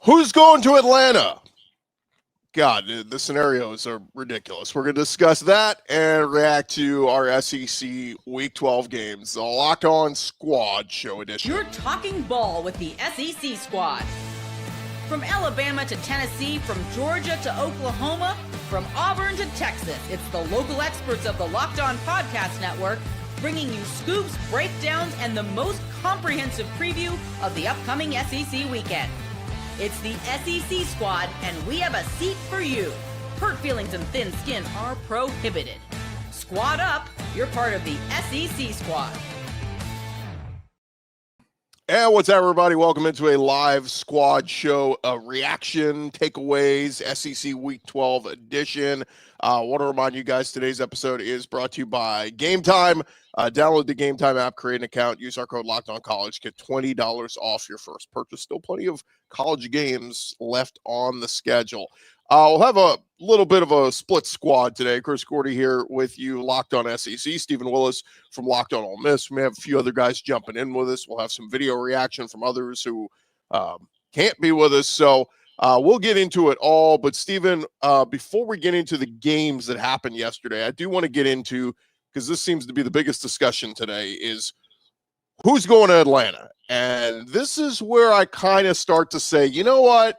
Who's going to Atlanta? God, the scenarios are ridiculous. We're going to discuss that and react to our SEC Week 12 games, the Locked On Squad Show edition. You're talking ball with the SEC Squad. From Alabama to Tennessee, from Georgia to Oklahoma, from Auburn to Texas, it's the local experts of the Locked On Podcast Network bringing you scoops, breakdowns, and the most comprehensive preview of the upcoming SEC weekend. It's the SEC Squad, and we have a seat for you. Hurt feelings and thin skin are prohibited. Squad up, you're part of the SEC Squad. And what's up, everybody? Welcome into a live squad show, reaction, takeaways, SEC Week 12 edition. I want to remind you guys, today's episode is brought to you by Game Time. Download the Game Time app, create an account, use our code LOCKEDONCollege, get $20 off your first purchase. Still plenty of college games left on the schedule. We'll have a little bit of a split squad today. Chris Gordy here with you, Locked On SEC. Stephen Willis from Locked On Ole Miss. We may have a few other guys jumping in with us. We'll have some video reaction from others who can't be with us. So we'll get into it all. But Stephen, before we get into the games that happened yesterday, I do want to get into, because this seems to be the biggest discussion today, is who's going to Atlanta. And this is where I kind of start to say, you know what?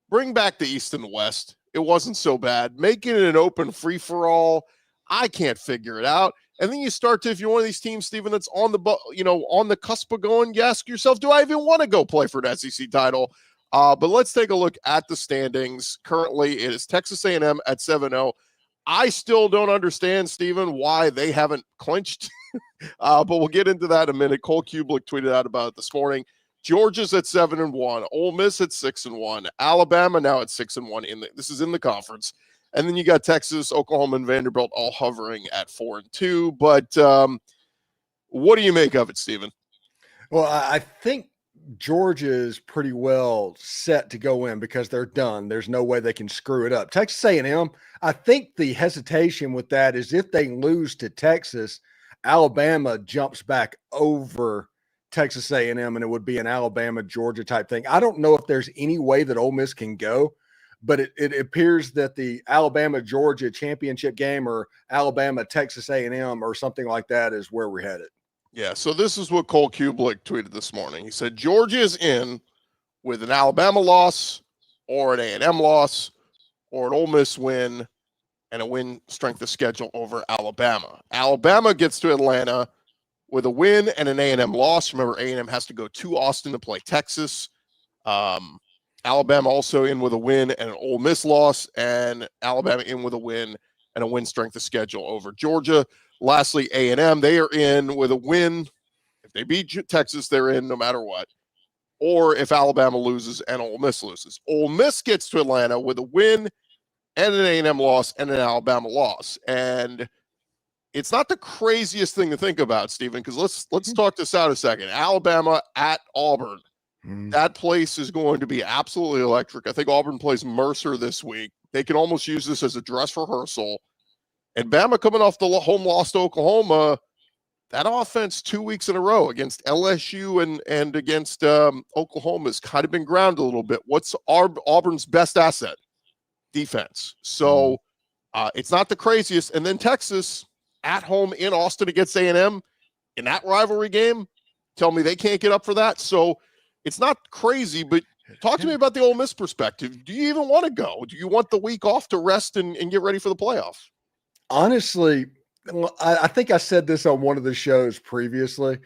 Bring back the East and the West. It wasn't so bad. Making it an open free-for-all, I can't figure it out. And then you start to, if you're one of these teams, Stephen, that's on the cusp of going, you ask yourself, do I even want to go play for an SEC title? But let's take a look at the standings. Currently, it is Texas A&M at 7-0. I still don't understand, Stephen, why they haven't clinched. But we'll get into that in a minute. Cole Kublik tweeted out about it this morning. Georgia's at 7-1. Ole Miss at 6-1. Alabama now at 6-1. This is in the conference. And then you got Texas, Oklahoma, and Vanderbilt all hovering at 4-2. But what do you make of it, Stephen? Well, I think Georgia is pretty well set to go in because they're done. There's no way they can screw it up. Texas A&M, I think the hesitation with that is if they lose to Texas, Alabama jumps back over Texas A&M, and it would be an Alabama-Georgia type thing. I don't know if there's any way that Ole Miss can go, but it appears that the Alabama-Georgia championship game or Alabama-Texas A&M or something like that is where we're headed. Yeah, so this is what Cole Kublik tweeted this morning. He said, Georgia is in with an Alabama loss or an A&M loss or an Ole Miss win and a win strength of schedule over Alabama. Alabama gets to Atlanta with a win and an A&M loss. Remember, A&M has to go to Austin to play Texas. Alabama also in with a win and an Ole Miss loss, and Alabama in with a win and a win strength of schedule over Georgia. Lastly, A&M, they are in with a win. If they beat Texas, they're in no matter what. Or if Alabama loses and Ole Miss loses. Ole Miss gets to Atlanta with a win and an A&M loss and an Alabama loss. And it's not the craziest thing to think about, Stephen, because let's talk this out a second. Alabama at Auburn. That place is going to be absolutely electric. I think Auburn plays Mercer this week. They can almost use this as a dress rehearsal. And Bama coming off the home loss to Oklahoma, that offense 2 weeks in a row against LSU and against Oklahoma has kind of been ground a little bit. What's Auburn's best asset? Defense. So it's not the craziest. And then Texas at home in Austin against A&M in that rivalry game, tell me they can't get up for that. So it's not crazy, but talk to me about the Ole Miss perspective. Do you even want to go? Do you want the week off to rest and get ready for the playoff? Honestly, I think I said this on one of the shows previously.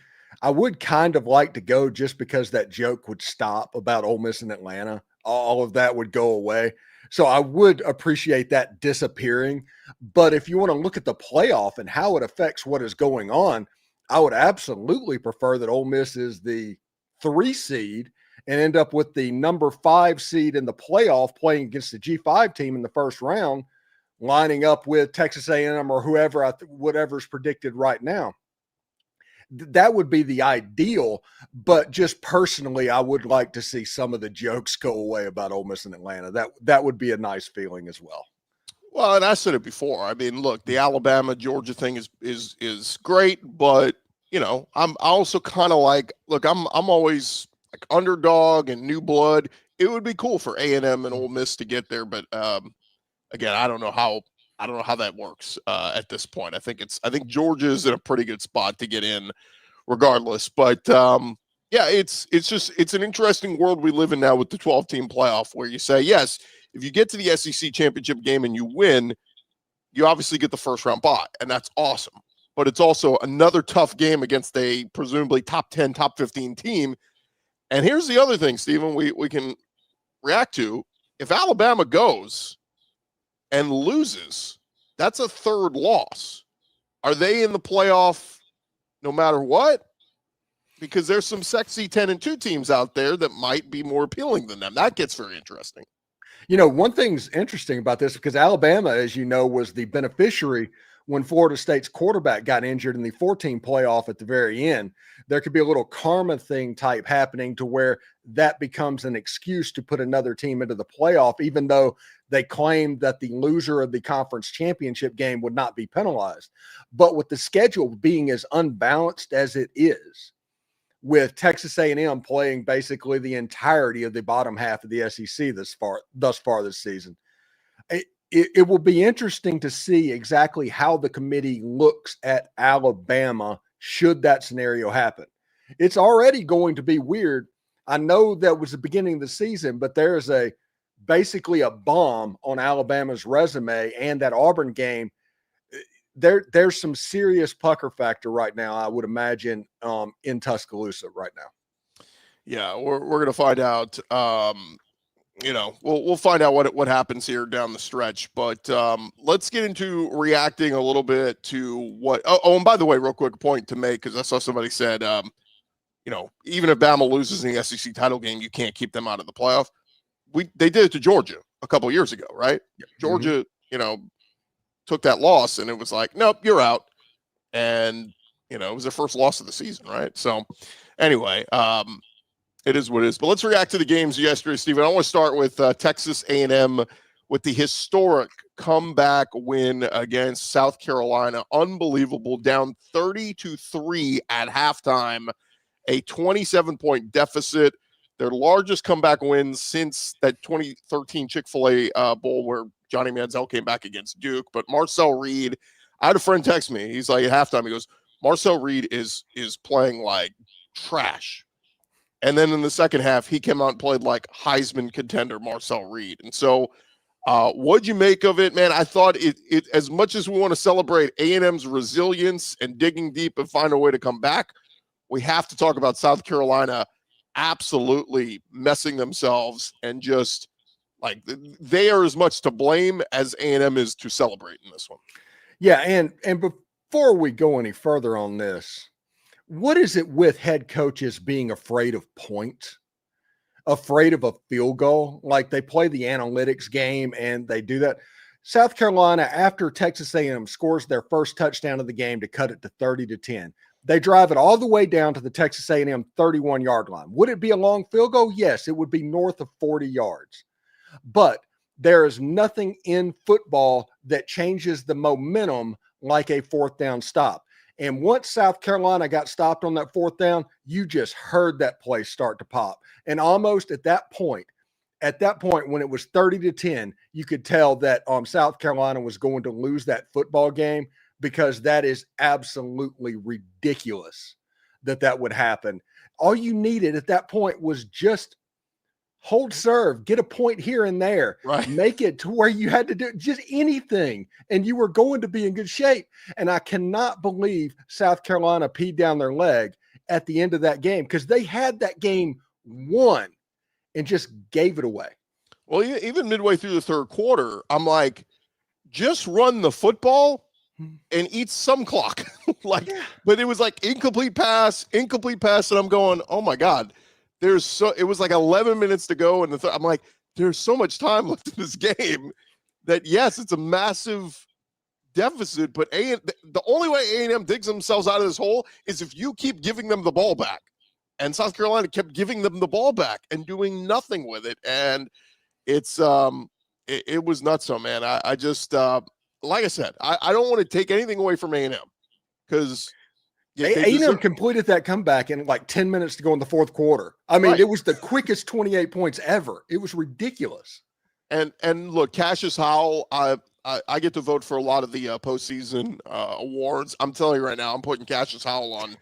I would kind of like to go just because that joke would stop about Ole Miss in Atlanta. All of that would go away. So I would appreciate that disappearing. But if you want to look at the playoff and how it affects what is going on, I would absolutely prefer that Ole Miss is the 3 seed and end up with the number 5 seed in the playoff playing against the G5 team in the first round, lining up with Texas A&M or whoever, whatever's predicted right now. That would be the ideal, but just personally, I would like to see some of the jokes go away about Ole Miss and Atlanta. That would be a nice feeling as well. Well, and I said it before. I mean, look, the Alabama Georgia thing is great, but you know, I'm also kind of like, look, I'm always like underdog and new blood, it would be cool for A&M and Ole Miss to get there. But again, I don't know how that works at this point. I think Georgia's in a pretty good spot to get in regardless. But yeah, it's an interesting world we live in now with the 12-team playoff, where you say, yes, if you get to the SEC championship game and you win, you obviously get the first round bye, and that's awesome. But it's also another tough game against a presumably top 10, top 15 team. And here's the other thing, Stephen, we can react to. If Alabama goes and loses, that's a third loss. Are they in the playoff no matter what? Because there's some sexy 10-2 teams out there that might be more appealing than them. That gets very interesting. One thing's interesting about this, because Alabama, as you know, was the beneficiary when Florida State's quarterback got injured in the 14 playoff at the very end. There could be a little karma thing type happening to where that becomes an excuse to put another team into the playoff, even though they claimed that the loser of the conference championship game would not be penalized. But with the schedule being as unbalanced as it is, with Texas A&M playing basically the entirety of the bottom half of the SEC thus far this season, it will be interesting to see exactly how the committee looks at Alabama should that scenario happen. It's already going to be weird. I know that was the beginning of the season, but there is basically a bomb on Alabama's resume, and that Auburn game, there's some serious pucker factor right now, I would imagine, in Tuscaloosa right now. Yeah, we're going to find out. We'll find out what happens here down the stretch. But let's get into reacting a little bit to what. Oh, and by the way, real quick point to make, because I saw somebody said, even if Bama loses in the SEC title game, you can't keep them out of the playoff. They did it to Georgia a couple of years ago, right? Yep. Georgia, took that loss, and it was like, nope, you're out. And, it was their first loss of the season, right? So anyway, it is what it is. But let's react to the games yesterday, Stephen. I want to start with Texas A&M with the historic comeback win against South Carolina. Unbelievable, down 30-3 at halftime, a 27-point deficit. Their largest comeback win since that 2013 Chick-fil-A Bowl where Johnny Manziel came back against Duke. But Marcel Reed, I had a friend text me. He's like, at halftime, he goes, Marcel Reed is playing like trash. And then in the second half, he came out and played like Heisman contender Marcel Reed. And so what'd you make of it, man? I thought it as much as we want to celebrate A&M's resilience and digging deep and find a way to come back, we have to talk about South Carolina absolutely messing themselves, and just like they are as much to blame as A&M is to celebrate in this one. Yeah, and before we go any further on this, what is it with head coaches being afraid of points, afraid of a field goal? Like, they play the analytics game and they do that. South Carolina, after Texas A&M scores their first touchdown of the game to cut it to 30-10, they drive it all the way down to the Texas A&M 31-yard line. Would it be a long field goal? Yes, it would be north of 40 yards. But there is nothing in football that changes the momentum like a fourth down stop. And once South Carolina got stopped on that fourth down, you just heard that place start to pop. And almost at that point, when it was 30-10, you could tell that South Carolina was going to lose that football game, because that is absolutely ridiculous that would happen. All you needed at that point was just hold serve, get a point here and there, right. Make it to where you had to do just anything, and you were going to be in good shape. And I cannot believe South Carolina peed down their leg at the end of that game, because they had that game won and just gave it away. Well, even midway through the third quarter, I'm like, just run the football and eat some clock. But it was like incomplete pass, and I'm going, oh my God. It was like 11 minutes to go, and I'm like, there's so much time left in this game that, yes, it's a massive deficit, but the only way A&M digs themselves out of this hole is if you keep giving them the ball back. And South Carolina kept giving them the ball back and doing nothing with it. And it's it was nuts, so man. I just like I said, I don't want to take anything away from A&M, because Yeah, A&M completed that comeback in like 10 minutes to go in the fourth quarter. I mean, It was the quickest 28 points ever. It was ridiculous. And look, Cassius Howell, I get to vote for a lot of the postseason awards. I'm telling you right now, I'm putting Cassius Howell on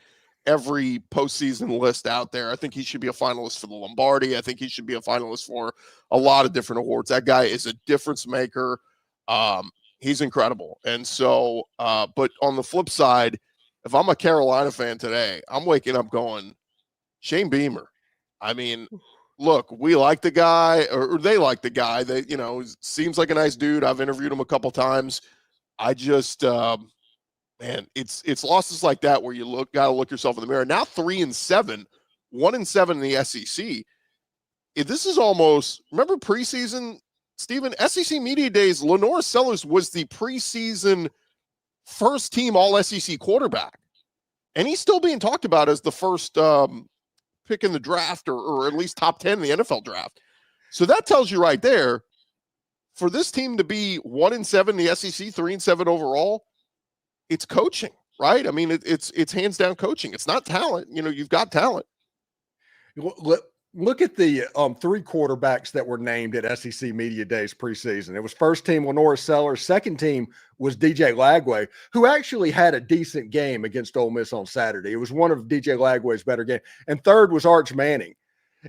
every postseason list out there. I think he should be a finalist for the Lombardi. I think he should be a finalist for a lot of different awards. That guy is a difference maker. He's incredible. And so, but on the flip side, if I'm a Carolina fan today, I'm waking up going, Shane Beamer. I mean, look, we like the guy, or they like the guy. They, seems like a nice dude. I've interviewed him a couple times. I just, man, it's losses like that where you got to look yourself in the mirror. Now 3-7, 1-7 in the SEC. This is almost, remember preseason, Stephen, SEC Media Days, Lenore Sellers was the preseason first team all SEC quarterback. And he's still being talked about as the first pick in the draft, or at least top 10 in the NFL draft. So that tells you right there, for this team to be 1-7 in the SEC, 3-7 overall, it's coaching, right? I mean, it's hands down coaching. It's not talent. You've got talent. Look at the three quarterbacks that were named at SEC Media Days preseason. It was first team Lenora Sellers. Second team was DJ Lagway, who actually had a decent game against Ole Miss on Saturday. It was one of DJ Lagway's better games. And third was Arch Manning.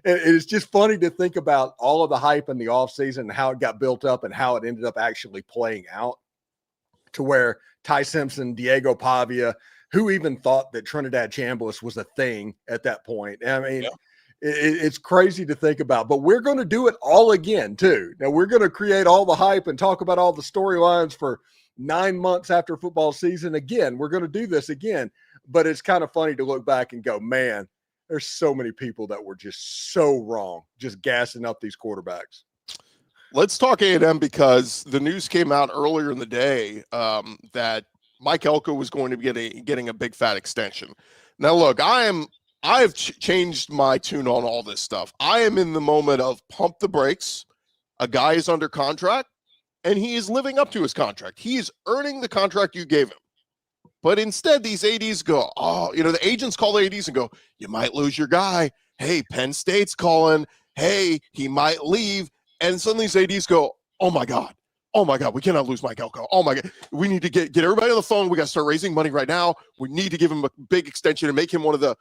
It's just funny to think about all of the hype in the offseason and how it got built up and how it ended up actually playing out, to where Ty Simpson, Diego Pavia, who even thought that Trinidad Chambliss was a thing at that point. I mean, it's crazy to think about, but we're going to do it all again too. Now we're going to create all the hype and talk about all the storylines for 9 months after football season. Again, we're going to do this again, but it's kind of funny to look back and go, man, there's so many people that were just so wrong, just gassing up these quarterbacks. Let's talk A&M, because the news came out earlier in the day that Mike Elko was going to be getting a big fat extension. Now, look, I've changed my tune on all this stuff. I am in the moment of pump the brakes. A guy is under contract, and he is living up to his contract. He is earning the contract you gave him. But instead, these ADs go, the agents call the ADs and go, you might lose your guy. Hey, Penn State's calling. Hey, he might leave. And suddenly these ADs go, oh my God, we cannot lose Mike Elko. Oh my God, we need to get everybody on the phone. We got to start raising money right now. We need to give him a big extension and make him one of the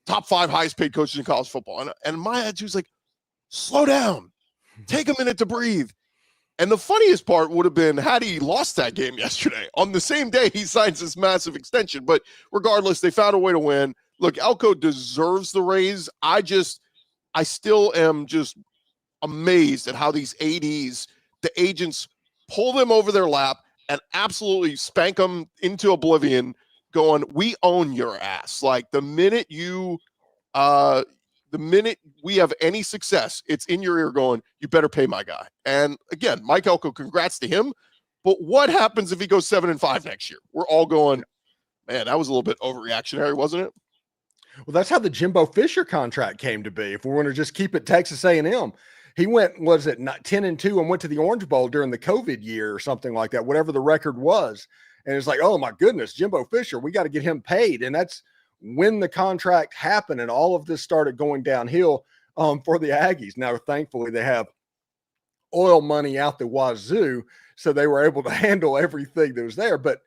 top 5 highest paid coaches in college football. And my attitude was like, slow down, take a minute to breathe. And the funniest part would have been had he lost that game yesterday. On the same day, he signs this massive extension. But regardless, they found a way to win. Look, Elko deserves the raise. I still am just amazed at how these ADs, the agents, pull them over their lap and absolutely spank them into oblivion, going, we own your ass. Like the minute we have any success, it's in your ear going, you better pay my guy. And again, Mike Elko, congrats to him. But what happens if he goes 7-5 next year? We're all going, man, that was a little bit overreactionary, wasn't it? Well, that's how the Jimbo Fisher contract came to be. If we want to just keep it Texas A&M, he went, was it 10-2 and went to the Orange Bowl during the COVID year or something like that, whatever the record was. And it's like, oh my goodness, Jimbo Fisher, we got to get him paid. And that's when the contract happened and all of this started going downhill for the Aggies. Now, thankfully, they have oil money out the wazoo, so they were able to handle everything that was there. But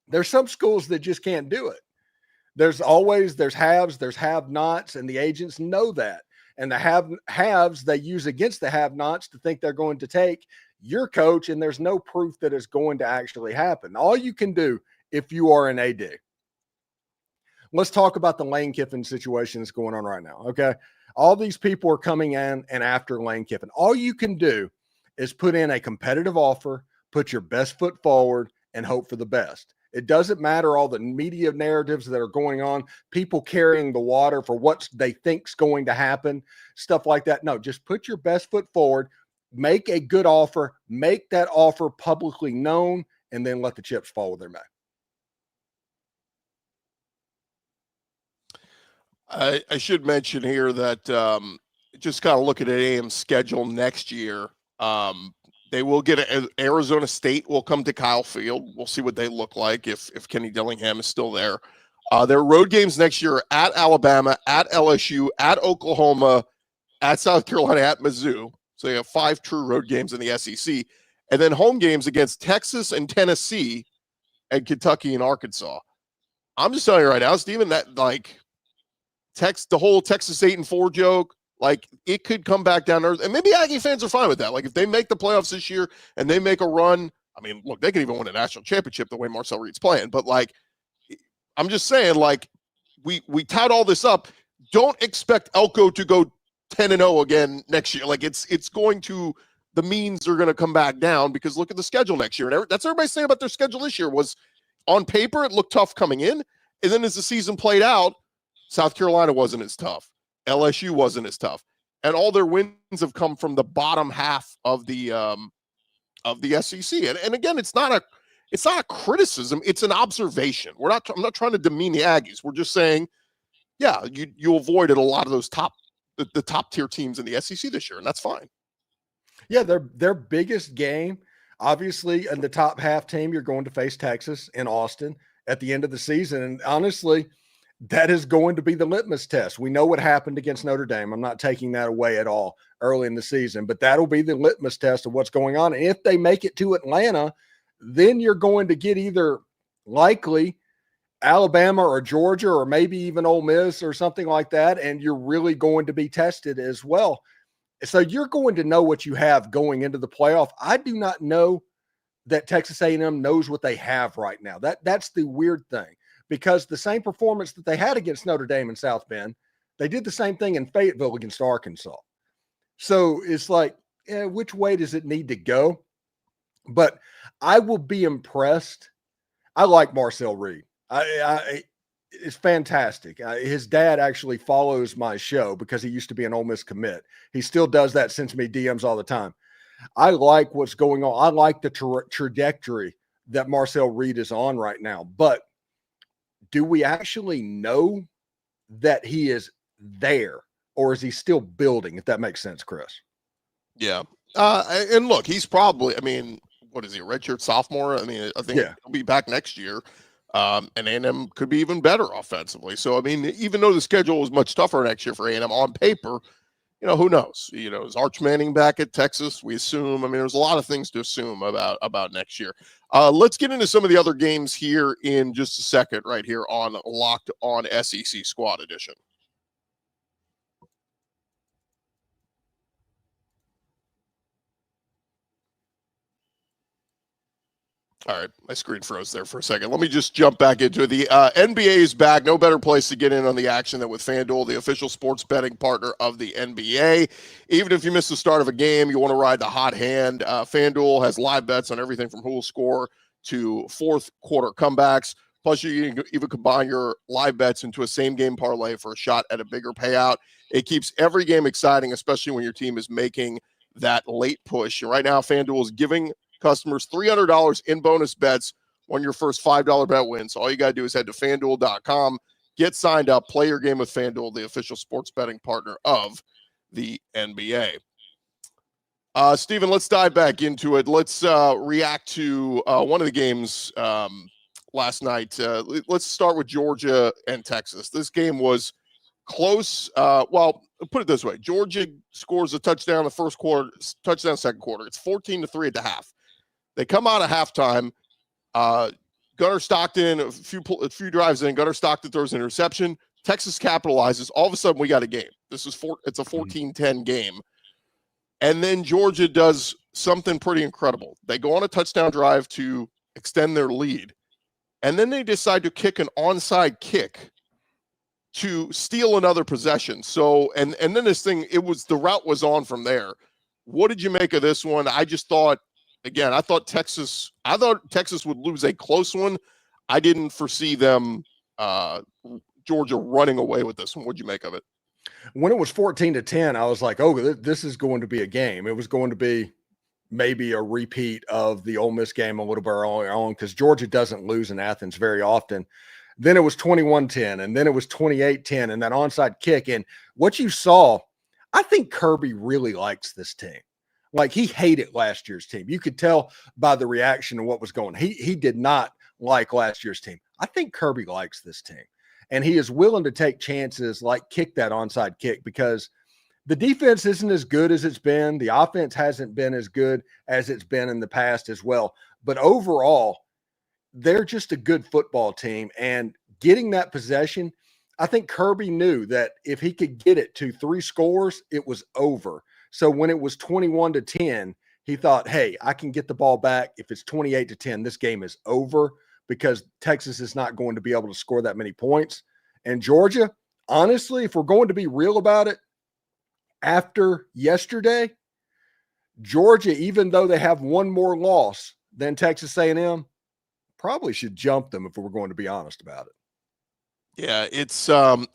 there's some schools that just can't do it. There's haves, there's have-nots, and the agents know that. And the haves they use against the have-nots to think they're going to take your coach, and there's no proof that it's going to actually happen. All you can do if you are an AD. Let's talk about the Lane Kiffin situation that's going on right now, okay? All these people are coming in and after Lane Kiffin. All you can do is put in a competitive offer, put your best foot forward, and hope for the best. It doesn't matter all the media narratives that are going on, people carrying the water for what they think's going to happen, stuff like that. No, just put your best foot forward, make a good offer, make that offer publicly known, and then let the chips fall where they may. I should mention here that just kind of looking at AM's schedule next year, they will get Arizona State will come to Kyle Field. We'll see what they look like if Kenny Dillingham is still there. Their road games next year are at Alabama, at LSU, at Oklahoma, at South Carolina, at Mizzou. So you have 5 true road games in the SEC. And then home games against Texas and Tennessee and Kentucky and Arkansas. I'm just telling you right now, Steven, that like the whole Texas 8-4 joke, like it could come back down there. And maybe Aggie fans are fine with that. Like if they make the playoffs this year and they make a run, I mean, look, they could even win a national championship the way Marcel Reed's playing. But like, I'm just saying, like, we tout all this up. Don't expect Elko to go 10-0 again next year. Like it's going to, the means are going to come back down because look at the schedule next year. And that's everybody saying about their schedule this year was on paper, it looked tough coming in. And then as the season played out, South Carolina wasn't as tough. LSU wasn't as tough. And all their wins have come from the bottom half of the SEC. And again, it's not a criticism. It's an observation. I'm not trying to demean the Aggies. We're just saying, yeah, you avoided a lot of those the top tier teams in the SEC this year, and that's fine. Yeah, their biggest game, obviously, in the top half team, you're going to face Texas in Austin at the end of the season. And honestly, that is going to be the litmus test. We know what happened against Notre Dame. I'm not taking that away at all early in the season, but that'll be the litmus test of what's going on. And if they make it to Atlanta, then you're going to get either likely Alabama or Georgia or maybe even Ole Miss or something like that, and you're really going to be tested as well. So you're going to know what you have going into the playoff. I do not know that Texas A&M knows what they have right now. That's the weird thing, because the same performance that they had against Notre Dame and South Bend, they did the same thing in Fayetteville against Arkansas. So it's like, which way does it need to go? But I will be impressed. I like Marcel Reed. It's fantastic. His dad actually follows my show because he used to be an Ole Miss commit. He still does that, sends me DMs all the time. I like what's going on. I like the trajectory that Marcel Reed is on right now. But do we actually know that he is there, or is he still building, if that makes sense, Chris? Yeah. And look, he's probably, I mean, what is he, a redshirt sophomore? I mean, I think he'll be back next year. And A&M could be even better offensively. So, I mean, even though the schedule was much tougher next year for A&M on paper, you know, who knows? You know, is Arch Manning back at Texas? We assume. I mean, there's a lot of things to assume about next year. Let's get into some of the other games here in just a second right here on Locked On SEC Squad Edition. All right, my screen froze there for a second. Let me just jump back into it. The NBA is back. No better place to get in on the action than with FanDuel, the official sports betting partner of the NBA. Even if you miss the start of a game, you want to ride the hot hand. FanDuel has live bets on everything from who will score to fourth quarter comebacks. Plus, you can even combine your live bets into a same-game parlay for a shot at a bigger payout. It keeps every game exciting, especially when your team is making that late push. And right now, FanDuel is giving customers $300 in bonus bets when your first $5 bet wins. So all you got to do is head to FanDuel.com, get signed up, play your game with FanDuel, the official sports betting partner of the NBA. Steven, let's dive back into it. Let's react to one of the games last night. Let's start with Georgia and Texas. This game was close. Well, put it this way. Georgia scores a touchdown the first quarter, touchdown second quarter. It's 14-3 at the half. They come out of halftime. Gunnar Stockton, a few drives in, Gunnar Stockton throws an interception. Texas capitalizes. All of a sudden, we got a game. It's a 14-10 game. And then Georgia does something pretty incredible. They go on a touchdown drive to extend their lead. And then they decide to kick an onside kick to steal another possession. So, and then this thing, the route was on from there. What did you make of this one? I just thought, again, I thought Texas would lose a close one. I didn't foresee them, Georgia running away with this one. What'd you make of it? When it was 14-10, I was like, oh, this is going to be a game. It was going to be maybe a repeat of the Ole Miss game a little bit earlier on, because Georgia doesn't lose in Athens very often. Then it was 21-10, and then it was 28-10, and that onside kick. And what you saw, I think Kirby really likes this team. Like, he hated last year's team. You could tell by the reaction and what was going on. He did not like last year's team. I think Kirby likes this team. And he is willing to take chances like kick that onside kick because the defense isn't as good as it's been. The offense hasn't been as good as it's been in the past as well. But overall, they're just a good football team. And getting that possession, I think Kirby knew that if he could get it to 3 scores, it was over. So when it was 21-10, he thought, hey, I can get the ball back. If it's 28-10, this game is over because Texas is not going to be able to score that many points. And Georgia, honestly, if we're going to be real about it, after yesterday, Georgia, even though they have one more loss than Texas A&M, probably should jump them if we're going to be honest about it. Yeah, it's and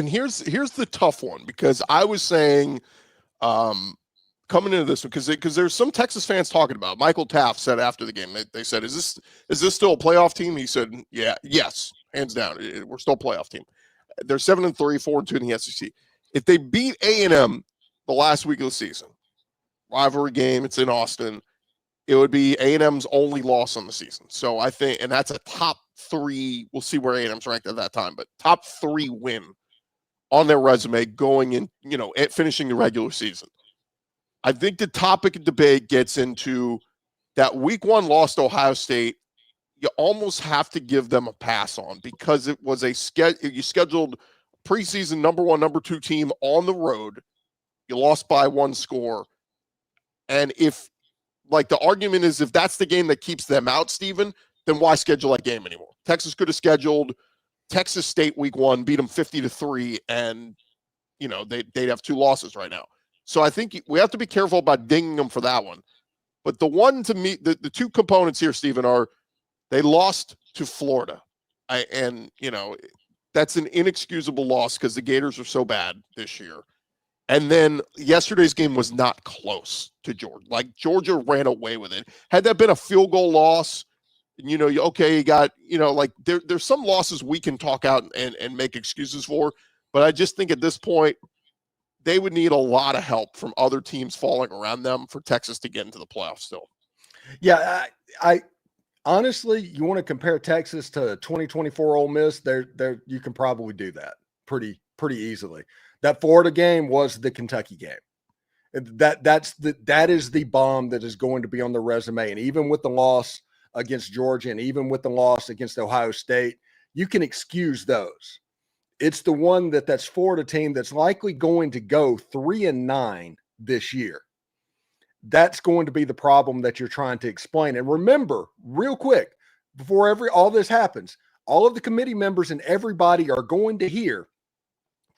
here's the tough one because I was saying coming into this one because there's some Texas fans talking about it. Michael Taft said after the game, they said, is this still a playoff team? He said, yes, hands down. We're still a playoff team. They're 7-3, 4-2 in the SEC. If they beat A&M the last week of the season, rivalry game, it's in Austin, it would be A&M's only loss on the season. So I think, and that's a top 3. We'll see where A&M's ranked at that time, but top 3 win on their resume going in, finishing the regular season. I think the topic of debate gets into that week 1 loss to Ohio State. You almost have to give them a pass on because it was you scheduled preseason number 1, number 2 team on the road. You lost by 1 score. And if, like, the argument is if that's the game that keeps them out, Steven, then why schedule that game anymore? Texas could have scheduled Texas State week 1, beat them 50-3, and, they'd have 2 losses right now. So I think we have to be careful about dinging them for that one. But the one to me, the 2 components here, Steven, are they lost to Florida. That's an inexcusable loss because the Gators are so bad this year. And then yesterday's game was not close to Georgia. Like, Georgia ran away with it. Had that been a field goal loss, you got, there's some losses we can talk out and make excuses for. But I just think at this point, they would need a lot of help from other teams falling around them for Texas to get into the playoffs still. Yeah, I honestly, you want to compare Texas to 2024 Ole Miss, you can probably do that pretty easily. That Florida game was the Kentucky game. That is the bomb that is going to be on the resume. And even with the loss against Georgia and even with the loss against Ohio State, you can excuse those. It's the one that's Florida team that's likely going to go 3-9 this year. That's going to be the problem that you're trying to explain. And remember, real quick, before all this happens, all of the committee members and everybody are going to hear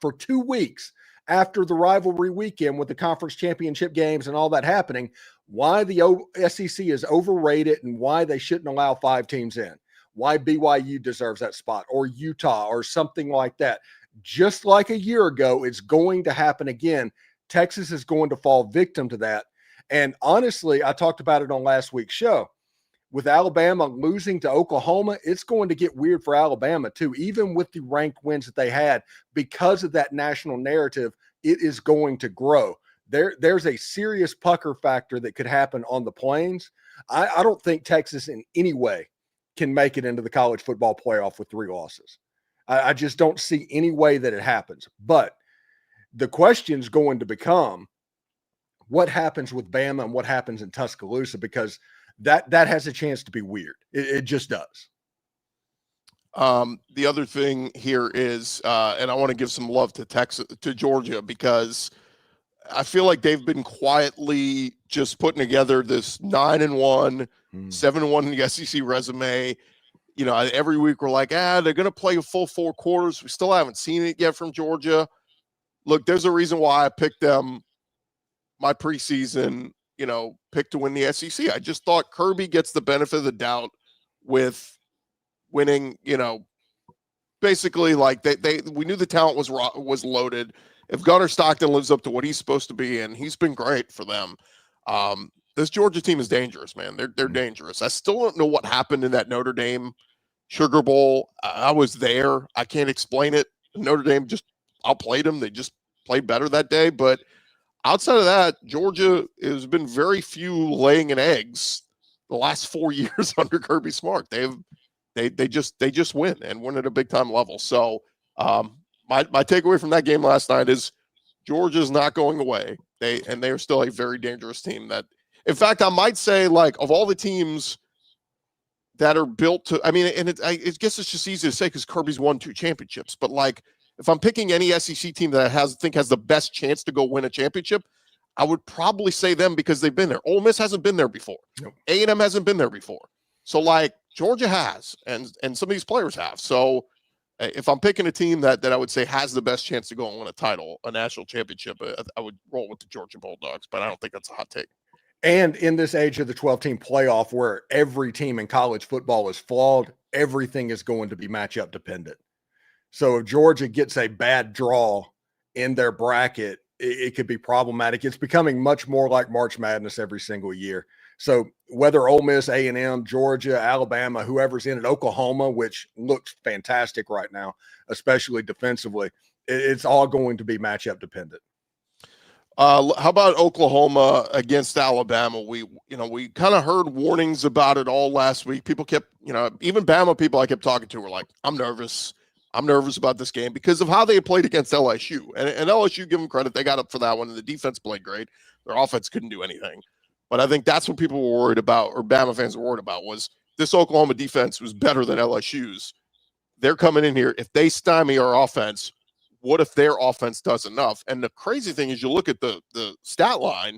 for 2 weeks after the rivalry weekend with the conference championship games and all that happening, why the SEC is overrated and why they shouldn't allow 5 teams in. Why BYU deserves that spot, or Utah, or something like that. Just like a year ago, it's going to happen again. Texas is going to fall victim to that. And honestly, I talked about it on last week's show. With Alabama losing to Oklahoma, it's going to get weird for Alabama too, even with the ranked wins that they had. Because of that national narrative, it is going to grow. There's a serious pucker factor that could happen on the plains. I don't think Texas in any way can make it into the college football playoff with 3 losses. I just don't see any way that it happens. But the question's going to become what happens with Bama and what happens in Tuscaloosa, because that has a chance to be weird. It just does. The other thing here is, and I want to give some love to Georgia, because I feel like they've been quietly just putting together this 9-1, 7-1 in the SEC resume. Every week we're like, they're going to play a full 4 quarters. We still haven't seen it yet from Georgia. Look, there's a reason why I picked them my preseason, pick to win the SEC. I just thought Kirby gets the benefit of the doubt with winning, basically like we knew the talent was loaded. If Gunnar Stockton lives up to what he's supposed to be, and he's been great for them, this Georgia team is dangerous, man. They're dangerous. I still don't know what happened in that Notre Dame Sugar Bowl. I was there. I can't explain it. Notre Dame just outplayed them. They just played better that day. But outside of that, Georgia has been very few laying in eggs the last 4 years under Kirby Smart. They just win and win at a big time level. So My takeaway from that game last night is Georgia's not going away. They are still a very dangerous team. That, in fact, I might say, like, of all the teams that are built to, I mean, and I guess it's just easy to say because Kirby's won 2 championships. But, like, if I'm picking any SEC team that I think has the best chance to go win a championship, I would probably say them because they've been there. Ole Miss hasn't been there before. Nope. A&M hasn't been there before. So, like, Georgia has, and some of these players have. So, if I'm picking a team that I would say has the best chance to go and win a title, a national championship, I would roll with the Georgia Bulldogs. But I don't think that's a hot take. And in this age of the 12-team playoff where every team in college football is flawed, everything is going to be matchup dependent. So if Georgia gets a bad draw in their bracket, it could be problematic. It's becoming much more like March Madness every single year. So whether Ole Miss, A&M, Georgia, Alabama, whoever's in it, Oklahoma, which looks fantastic right now, especially defensively, it's all going to be matchup dependent. How about Oklahoma against Alabama? We kind of heard warnings about it all last week. People kept, even Bama people I kept talking to were like, I'm nervous about this game because of how they played against LSU. And LSU, give them credit, they got up for that one, and the defense played great. Their offense couldn't do anything. But I think that's what people were worried about, or Bama fans were worried about, was this Oklahoma defense was better than LSU's. They're coming in here. If they stymie our offense, what if their offense does enough? And the crazy thing is, you look at the stat line,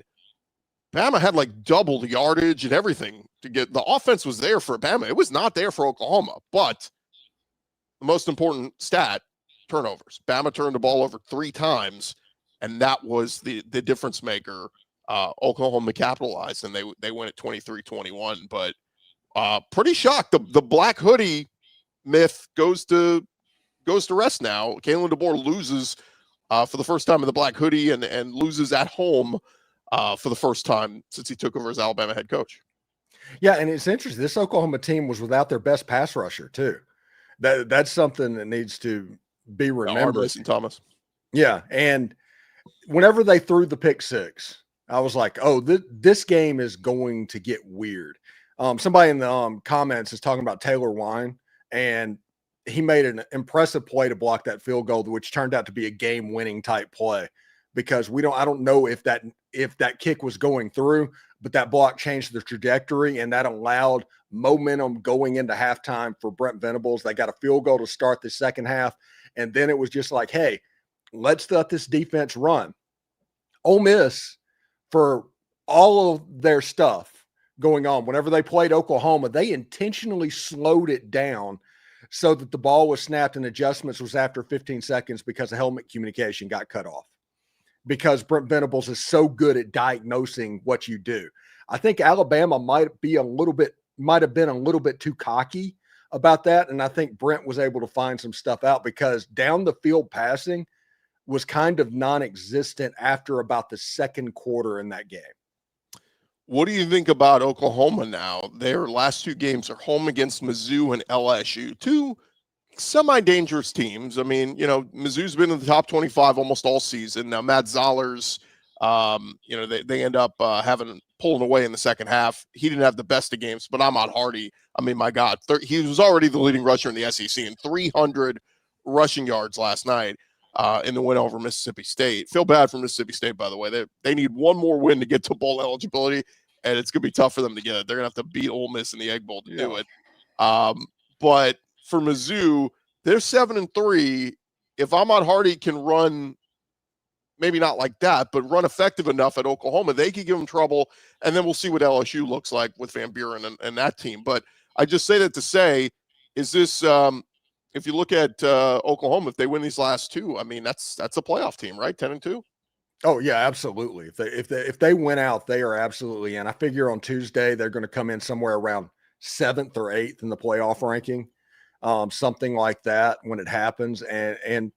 Bama had like double the yardage and everything to get. The offense was there for Bama. It was not there for Oklahoma. But the most important stat, turnovers. Bama turned the ball over 3 times, and that was the difference maker. Oklahoma capitalized, and they win at 23-21. But pretty shocked. The black hoodie myth goes to rest now. Kalen DeBoer loses for the first time in the black hoodie and loses at home for the first time since he took over as Alabama head coach. Yeah, and it's interesting. This Oklahoma team was without their best pass rusher too. That's something that needs to be remembered. Mason Thomas. Yeah, and whenever they threw the pick 6, I was like, oh, this game is going to get weird. Somebody in the comments is talking about Taylor Wine, and he made an impressive play to block that field goal, which turned out to be a game-winning type play, because I don't know if that kick was going through, but that block changed the trajectory, and that allowed momentum going into halftime for Brent Venables. They got a field goal to start the second half, and then it was just like, hey, let's let this defense run. Ole Miss, for all of their stuff going on, whenever they played Oklahoma, they intentionally slowed it down so that the ball was snapped and adjustments was after 15 seconds because the helmet communication got cut off, because Brent Venables is so good at diagnosing what you do. I think Alabama might have been a little bit too cocky about that. And I think Brent was able to find some stuff out, because down the field passing was kind of non-existent after about the second quarter in that game. What do you think about Oklahoma now? Their last 2 games are home against Mizzou and LSU, 2 semi-dangerous teams. I mean, Mizzou's been in the top 25 almost all season. Now, Matt Zoller's, they end up pulling away in the second half. He didn't have the best of games, but Ahmad Hardy, I mean, my God, he was already the leading rusher in the SEC, and 300 rushing yards last night in the win over Mississippi State. Feel bad for Mississippi State, by the way. They need one more win to get to bowl eligibility, and it's going to be tough for them to get it. They're going to have to beat Ole Miss in the Egg Bowl to do it. But for Mizzou, they're 7-3. If Ahmad Hardy can run, maybe not like that, but run effective enough at Oklahoma, they could give them trouble, and then we'll see what LSU looks like with Van Buren and that team. But I just say that to say, is this if you look at Oklahoma, if they win these last 2, I mean, that's a playoff team, right? 10-2. Oh yeah, absolutely. If they win out, they are absolutely in. I figure on Tuesday they're going to come in somewhere around 7th or 8th in the playoff ranking, something like that when it happens. And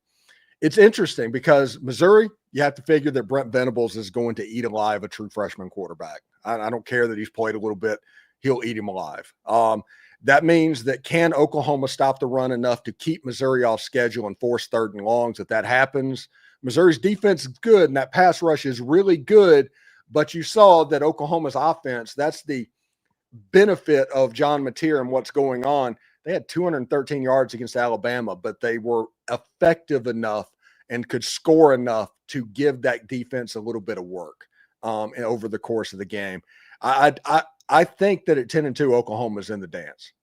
it's interesting because Missouri, you have to figure that Brent Venables is going to eat alive a true freshman quarterback. I don't care that he's played a little bit; he'll eat him alive. That means that can Oklahoma stop the run enough to keep Missouri off schedule and force 3rd and longs? If that happens, Missouri's defense is good and that pass rush is really good, but you saw that Oklahoma's offense, that's the benefit of John Mateer and what's going on. They had 213 yards against Alabama, but they were effective enough and could score enough to give that defense a little bit of work over the course of the game. I think that at 10-2, Oklahoma's in the dance.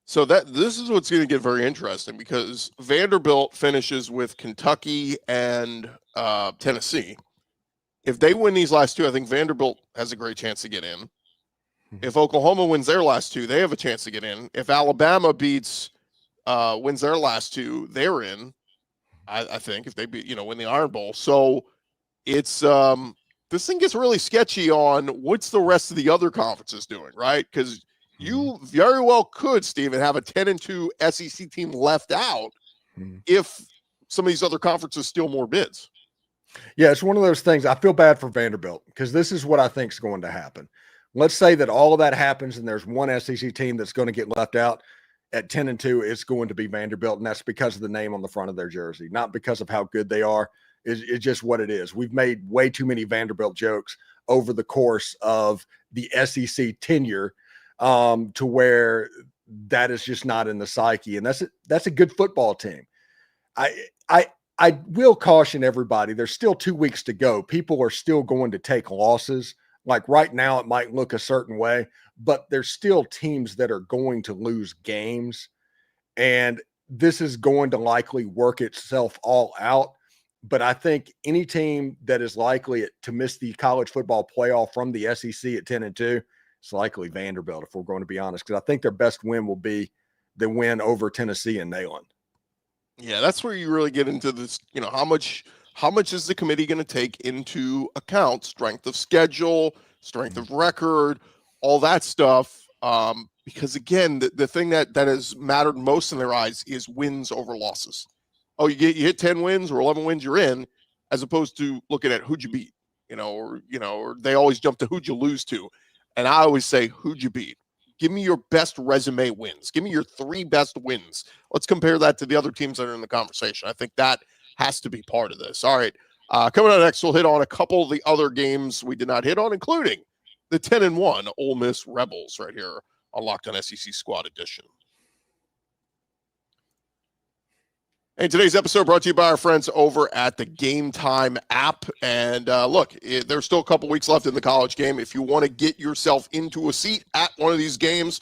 So this is what's going to get very interesting, because Vanderbilt finishes with Kentucky and Tennessee. If they win these last two, I think Vanderbilt has a great chance to get in. If Oklahoma wins their last two, they have a chance to get in. If Alabama wins their last two, they're in. I think if they win the Iron Bowl. So it's this thing gets really sketchy on what's the rest of the other conferences doing, right? Because you very well could, Steven, have a 10-2 SEC team left out if some of these other conferences steal more bids. Yeah, it's one of those things. I feel bad for Vanderbilt because this is what I think is going to happen. Let's say that all of that happens and there's one SEC team that's going to get left out. At 10-2, it's going to be Vanderbilt, and that's because of the name on the front of their jersey, not because of how good they are. It's just what it is. We've made way too many Vanderbilt jokes over the course of the SEC tenure to where that is just not in the psyche, and that's a good football team. I will caution everybody. There's still 2 weeks to go. People are still going to take losses. Like right now, it might look a certain way, but there's still teams that are going to lose games. And this is going to likely work itself all out. But I think any team that is likely to miss the college football playoff from the SEC at 10-2, it's likely Vanderbilt, if we're going to be honest, because I think their best win will be the win over Tennessee and Neyland. Yeah, that's where you really get into this, how much is the committee going to take into account strength of schedule, strength of record, all that stuff? Because again, the thing that has mattered most in their eyes is wins over losses. Oh, you hit 10 wins or 11 wins, you're in, as opposed to looking at who'd you beat, or they always jump to who'd you lose to. And I always say, who'd you beat? Give me your best resume wins. Give me your 3 best wins. Let's compare that to the other teams that are in the conversation. I think that has to be part of this. All right. Coming up next, we'll hit on a couple of the other games we did not hit on, including the 10-1 Ole Miss Rebels right here on Locked On SEC Squad Edition. And today's episode brought to you by our friends over at the Game Time app. And look, there's still a couple weeks left in the college game. If you want to get yourself into a seat at one of these games,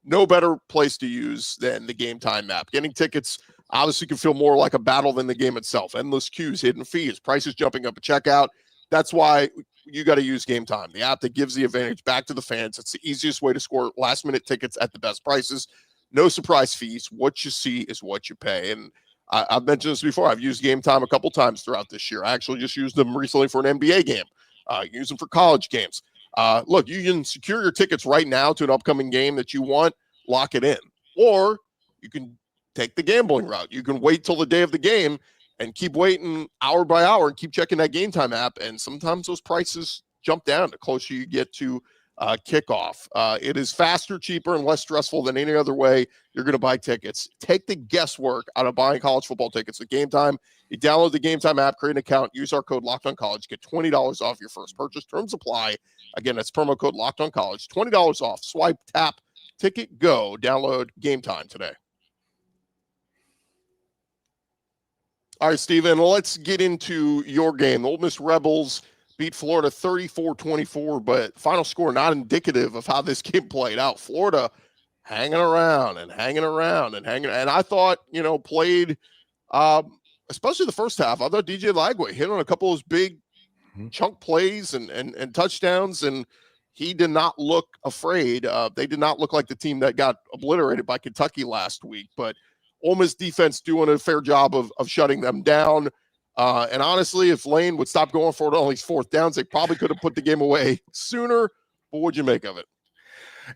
no better place to use than the Game Time app. Getting tickets obviously can feel more like a battle than the game itself. Endless queues, hidden fees, prices jumping up at checkout. That's why you got to use Game Time, the app that gives the advantage back to the fans. It's the easiest way to score last-minute tickets at the best prices. No surprise fees. What you see is what you pay. And I've mentioned this before. I've used Game Time a couple times throughout this year. I actually just used them recently for an NBA game. Use them for college games. Look, you can secure your tickets right now to an upcoming game that you want, lock it in. Or you can take the gambling route. You can wait till the day of the game and keep waiting hour by hour and keep checking that Game Time app. And sometimes those prices jump down the closer you get to kickoff. It is faster, cheaper, and less stressful than any other way you're going to buy tickets. Take the guesswork out of buying college football tickets with Game Time. You download the Game Time app, create an account, use our code LOCKEDONCollege, get $20 off your first purchase. Terms apply. Again, that's promo code LOCKEDONCollege, $20 off. Swipe, tap, ticket, go. Download Game Time today. All right, Steven, let's get into your game. The Ole Miss Rebels beat Florida 34-24, but final score not indicative of how this game played out. Florida hanging around. And I thought, played, especially the first half. I thought DJ Lagway hit on a couple of those big chunk plays and touchdowns, and he did not look afraid. They did not look like the team that got obliterated by Kentucky last week, but Ole Miss defense doing a fair job of shutting them down. And honestly, if Lane would stop going for it on these 4th downs, they probably could have put the game away sooner. But what'd you make of it?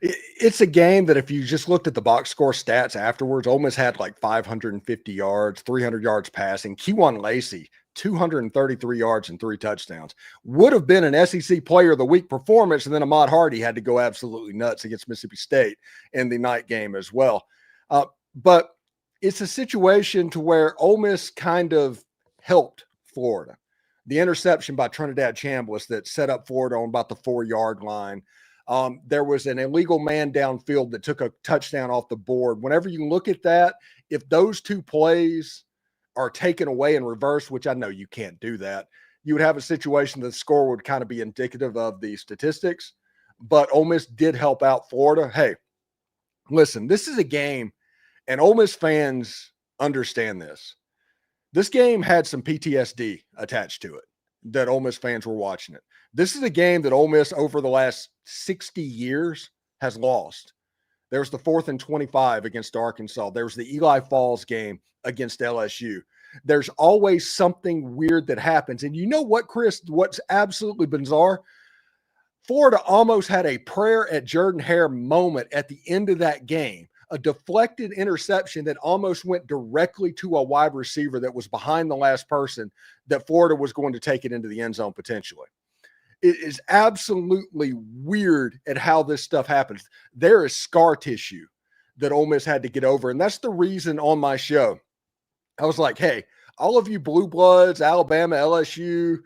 It's a game that if you just looked at the box score stats afterwards, Ole Miss had like 550 yards, 300 yards passing. Kewan Lacey, 233 yards and 3 touchdowns. Would have been an SEC Player of the Week performance, and then Ahmad Hardy had to go absolutely nuts against Mississippi State in the night game as well. But it's a situation to where Ole Miss kind of helped Florida. The interception by Trinidad Chambliss that set up Florida on about the 4-yard line There was an illegal man downfield that took a touchdown off the board. Whenever you look at that, if those two plays are taken away and reversed, which I know you can't do that, you would have a situation that the score would kind of be indicative of the statistics. But Ole Miss did help out Florida. Hey, listen, this is a game, and Ole Miss fans understand this. This game had some PTSD attached to it that Ole Miss fans were watching it. This is a game that Ole Miss over the last 60 years has lost. There was the 4th and 25 against Arkansas. There was the Eli Falls game against LSU. There's always something weird that happens. And you know what, Chris, what's absolutely bizarre? Florida almost had a prayer at Jordan-Hare moment at the end of that game. A deflected interception that almost went directly to a wide receiver that was behind the last person, that Florida was going to take it into the end zone potentially. It is absolutely weird at how this stuff happens. There is scar tissue that Ole Miss had to get over. And that's the reason on my show, I was like, hey, all of you blue bloods, Alabama, LSU,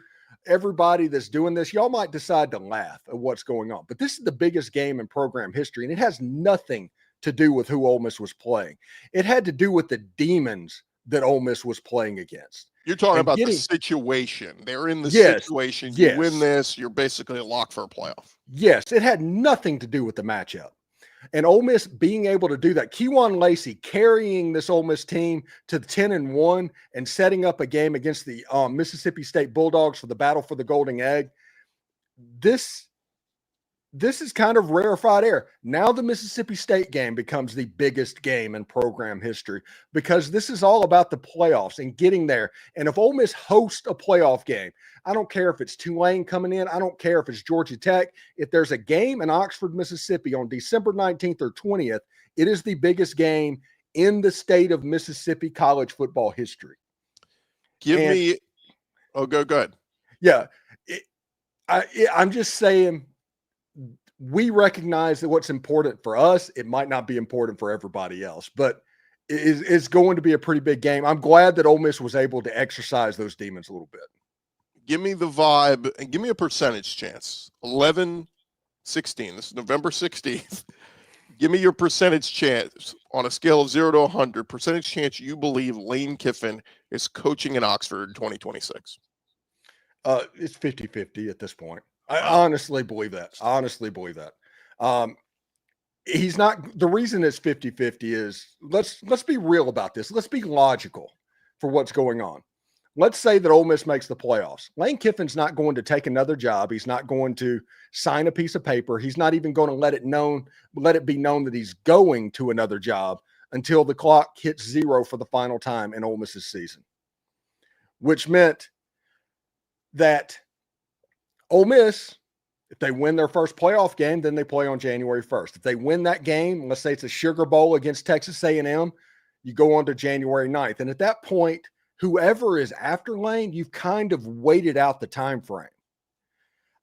everybody that's doing this, y'all might decide to laugh at what's going on. But this is the biggest game in program history, and it has nothing to do with who Ole Miss was playing. It had to do with the demons that Ole Miss was playing against. You're talking about the situation. They're in the situation. You win this, you're basically a lock for a playoff. Yes, it had nothing to do with the matchup. And Ole Miss being able to do that, Kejuan Lacey carrying this Ole Miss team to 10-1 and setting up a game against the Mississippi State Bulldogs for the battle for the Golden Egg. This is kind of rarefied air. Now the Mississippi State game becomes the biggest game in program history because this is all about the playoffs and getting there. And if Ole Miss hosts a playoff game, I don't care if it's Tulane coming in. I don't care if it's Georgia Tech. If there's a game in Oxford, Mississippi on December 19th or 20th, it is the biggest game in the state of Mississippi college football history. Go ahead. Yeah. I'm just saying, we recognize that what's important for us, it might not be important for everybody else, but it's going to be a pretty big game. I'm glad that Ole Miss was able to exercise those demons a little bit. Give me the vibe and give me a percentage chance. 11-16. This is November 16th. Give me your percentage chance on a scale of 0 to 100. Percentage chance you believe Lane Kiffin is coaching in Oxford in 2026. It's 50-50 at this point. I honestly believe that. He's not. The reason it's 50-50 is let's be real about this. Let's be logical for what's going on. Let's say that Ole Miss makes the playoffs. Lane Kiffin's not going to take another job. He's not going to sign a piece of paper. He's not even going to let it be known that he's going to another job until the clock hits 0 for the final time in Ole Miss's season, which meant that Ole Miss, if they win their first playoff game, then they play on January 1st. If they win that game, let's say it's a Sugar Bowl against Texas A&M, you go on to January 9th. And at that point, whoever is after Lane, you've kind of waited out the time frame.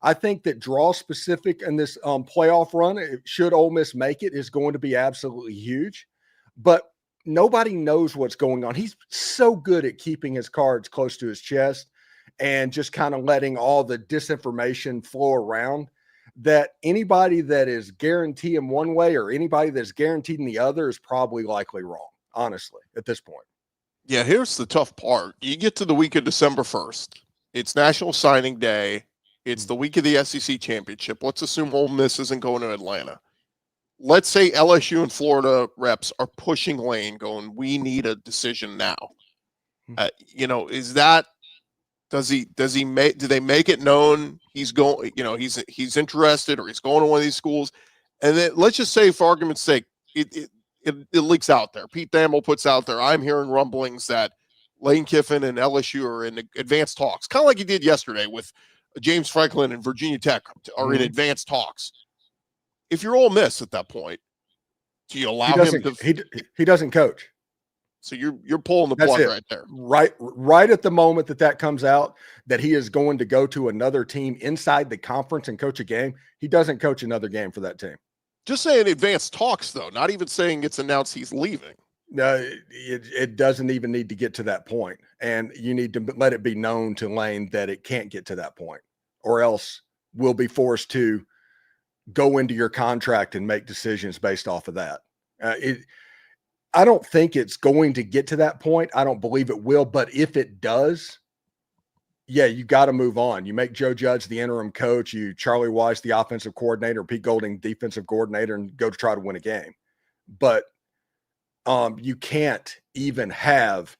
I think that draw specific in this playoff run, should Ole Miss make it, is going to be absolutely huge. But nobody knows what's going on. He's so good at keeping his cards close to his chest and just kind of letting all the disinformation flow around, that anybody that is guaranteeing one way or anybody that's guaranteed in the other is probably likely wrong, honestly, at this point. Yeah, here's the tough part. You get to the week of December 1st. It's National Signing Day. It's the week of the SEC Championship. Let's assume Ole Miss isn't going to Atlanta. Let's say LSU and Florida reps are pushing Lane, going, we need a decision now. Is that, do they make it known he's going, he's interested or he's going to one of these schools? And then let's just say, for argument's sake, it leaks out there. Pete Thamel puts out there, I'm hearing rumblings that Lane Kiffin and LSU are in advanced talks, kind of like he did yesterday with James Franklin and Virginia Tech are in advanced talks. If you're Ole Miss at that point, do you allow him to? He doesn't coach. So you're pulling the plug right there. Right at the moment that comes out that he is going to go to another team inside the conference and coach a game, he doesn't coach another game for that team. Just saying advanced talks, though, not even saying it's announced he's leaving. No, it doesn't even need to get to that point. And you need to let it be known to Lane that it can't get to that point, or else we'll be forced to go into your contract and make decisions based off of that. I don't think it's going to get to that point. I don't believe it will, but if it does, yeah, you got to move on. You make Joe Judge the interim coach, you Charlie Weiss the offensive coordinator, Pete Golding defensive coordinator, and go to try to win a game. But you can't even have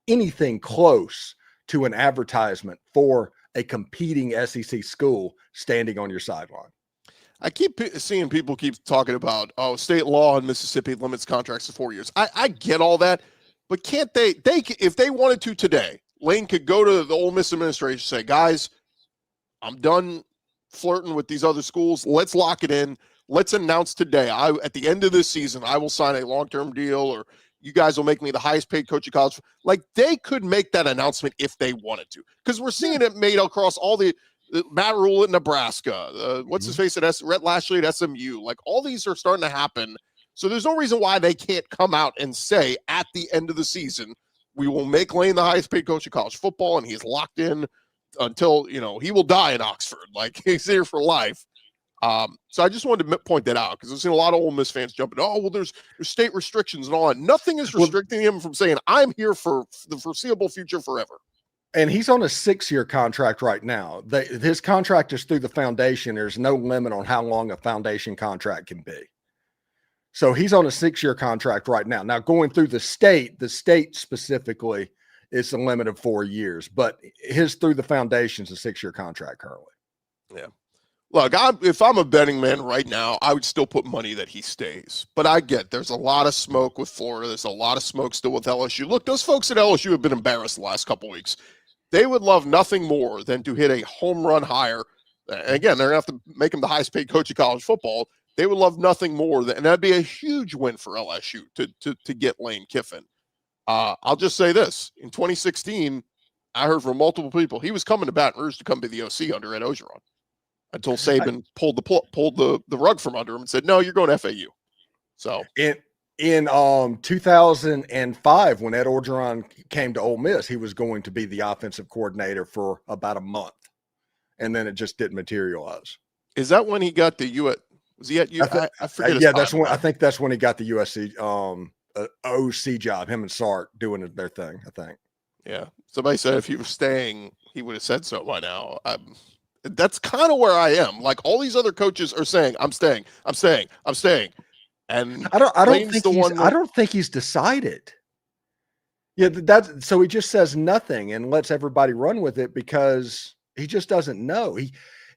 anything close to an advertisement for a competing SEC school standing on your sideline. I keep seeing people keep talking about, state law in Mississippi limits contracts to 4 years. I get all that, but can't they if they wanted to today, Lane could go to the Ole Miss administration and say, guys, I'm done flirting with these other schools. Let's lock it in. Let's announce today. At the end of this season, I will sign a long-term deal, or you guys will make me the highest paid coach of college. Like, they could make that announcement if they wanted to, because we're seeing it made across all the Matt Rule at Nebraska. What's his face at Rhett Lashley at SMU? Like, all these are starting to happen. So there's no reason why they can't come out and say at the end of the season, we will make Lane the highest paid coach of college football, and he's locked in until, he will die in Oxford. Like, he's here for life. So I just wanted to point that out, because I've seen a lot of Ole Miss fans jumping, there's state restrictions and all that. Nothing is restricting him from saying, I'm here for the foreseeable future forever. And he's on a 6-year contract right now. His contract is through the foundation. There's no limit on how long a foundation contract can be. So he's on a 6-year contract right now. Now, going through the state specifically, it's a limit of 4 years, but his through the foundation is a 6-year contract currently. Yeah. Look, if I'm a betting man right now, I would still put money that he stays. But I get there's a lot of smoke with Florida. There's a lot of smoke still with LSU. Look, those folks at LSU have been embarrassed the last couple weeks. They would love nothing more than to hit a home run hire. And again, they're going to have to make him the highest paid coach of college football. They would love nothing more than, and that'd be a huge win for LSU to get Lane Kiffin. I'll just say this. In 2016, I heard from multiple people, he was coming to Baton Rouge to come be the OC under Ed Ogeron, until Saban pulled the rug from under him and said, no, you're going to FAU. So in 2005, when Ed Orgeron came to Ole Miss, he was going to be the offensive coordinator for about a month, and then it just didn't materialize. Is that when he got the U.S.? Was he at U? I forget. Yeah, I think that's when he got the USC OC job. Him and Sark doing their thing, I think. Yeah. Somebody said if he was staying, he would have said so by now. That's kind of where I am. Like, all these other coaches are saying, I'm staying. And I don't think he's decided. Yeah, so he just says nothing and lets everybody run with it because he just doesn't know.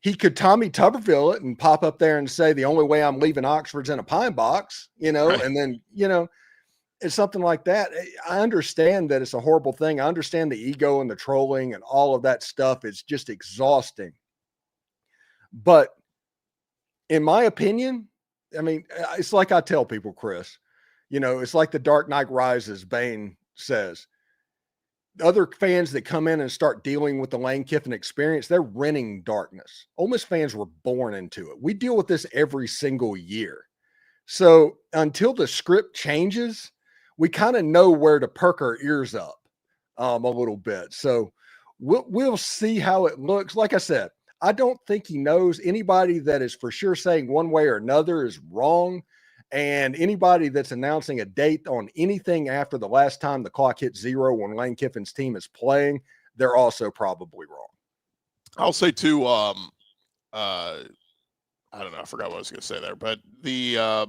He could Tommy Tuberville it and pop up there and say, the only way I'm leaving Oxford's in a pine box, right. And then, it's something like that. I understand that it's a horrible thing. I understand the ego and the trolling and all of that stuff. It's just exhausting. But in my opinion, I mean, it's like I tell people, Chris, it's like the Dark Knight Rises, Bane says. Other fans that come in and start dealing with the Lane Kiffin experience, they're renting darkness. Ole Miss fans were born into it. We deal with this every single year. So until the script changes, we kind of know where to perk our ears up a little bit. So we'll see how it looks. Like I said, I don't think he knows. Anybody that is for sure saying one way or another is wrong. And anybody that's announcing a date on anything after the last time the clock hit 0 when Lane Kiffin's team is playing, they're also probably wrong. I'll say too, I don't know. I forgot what I was going to say there, but I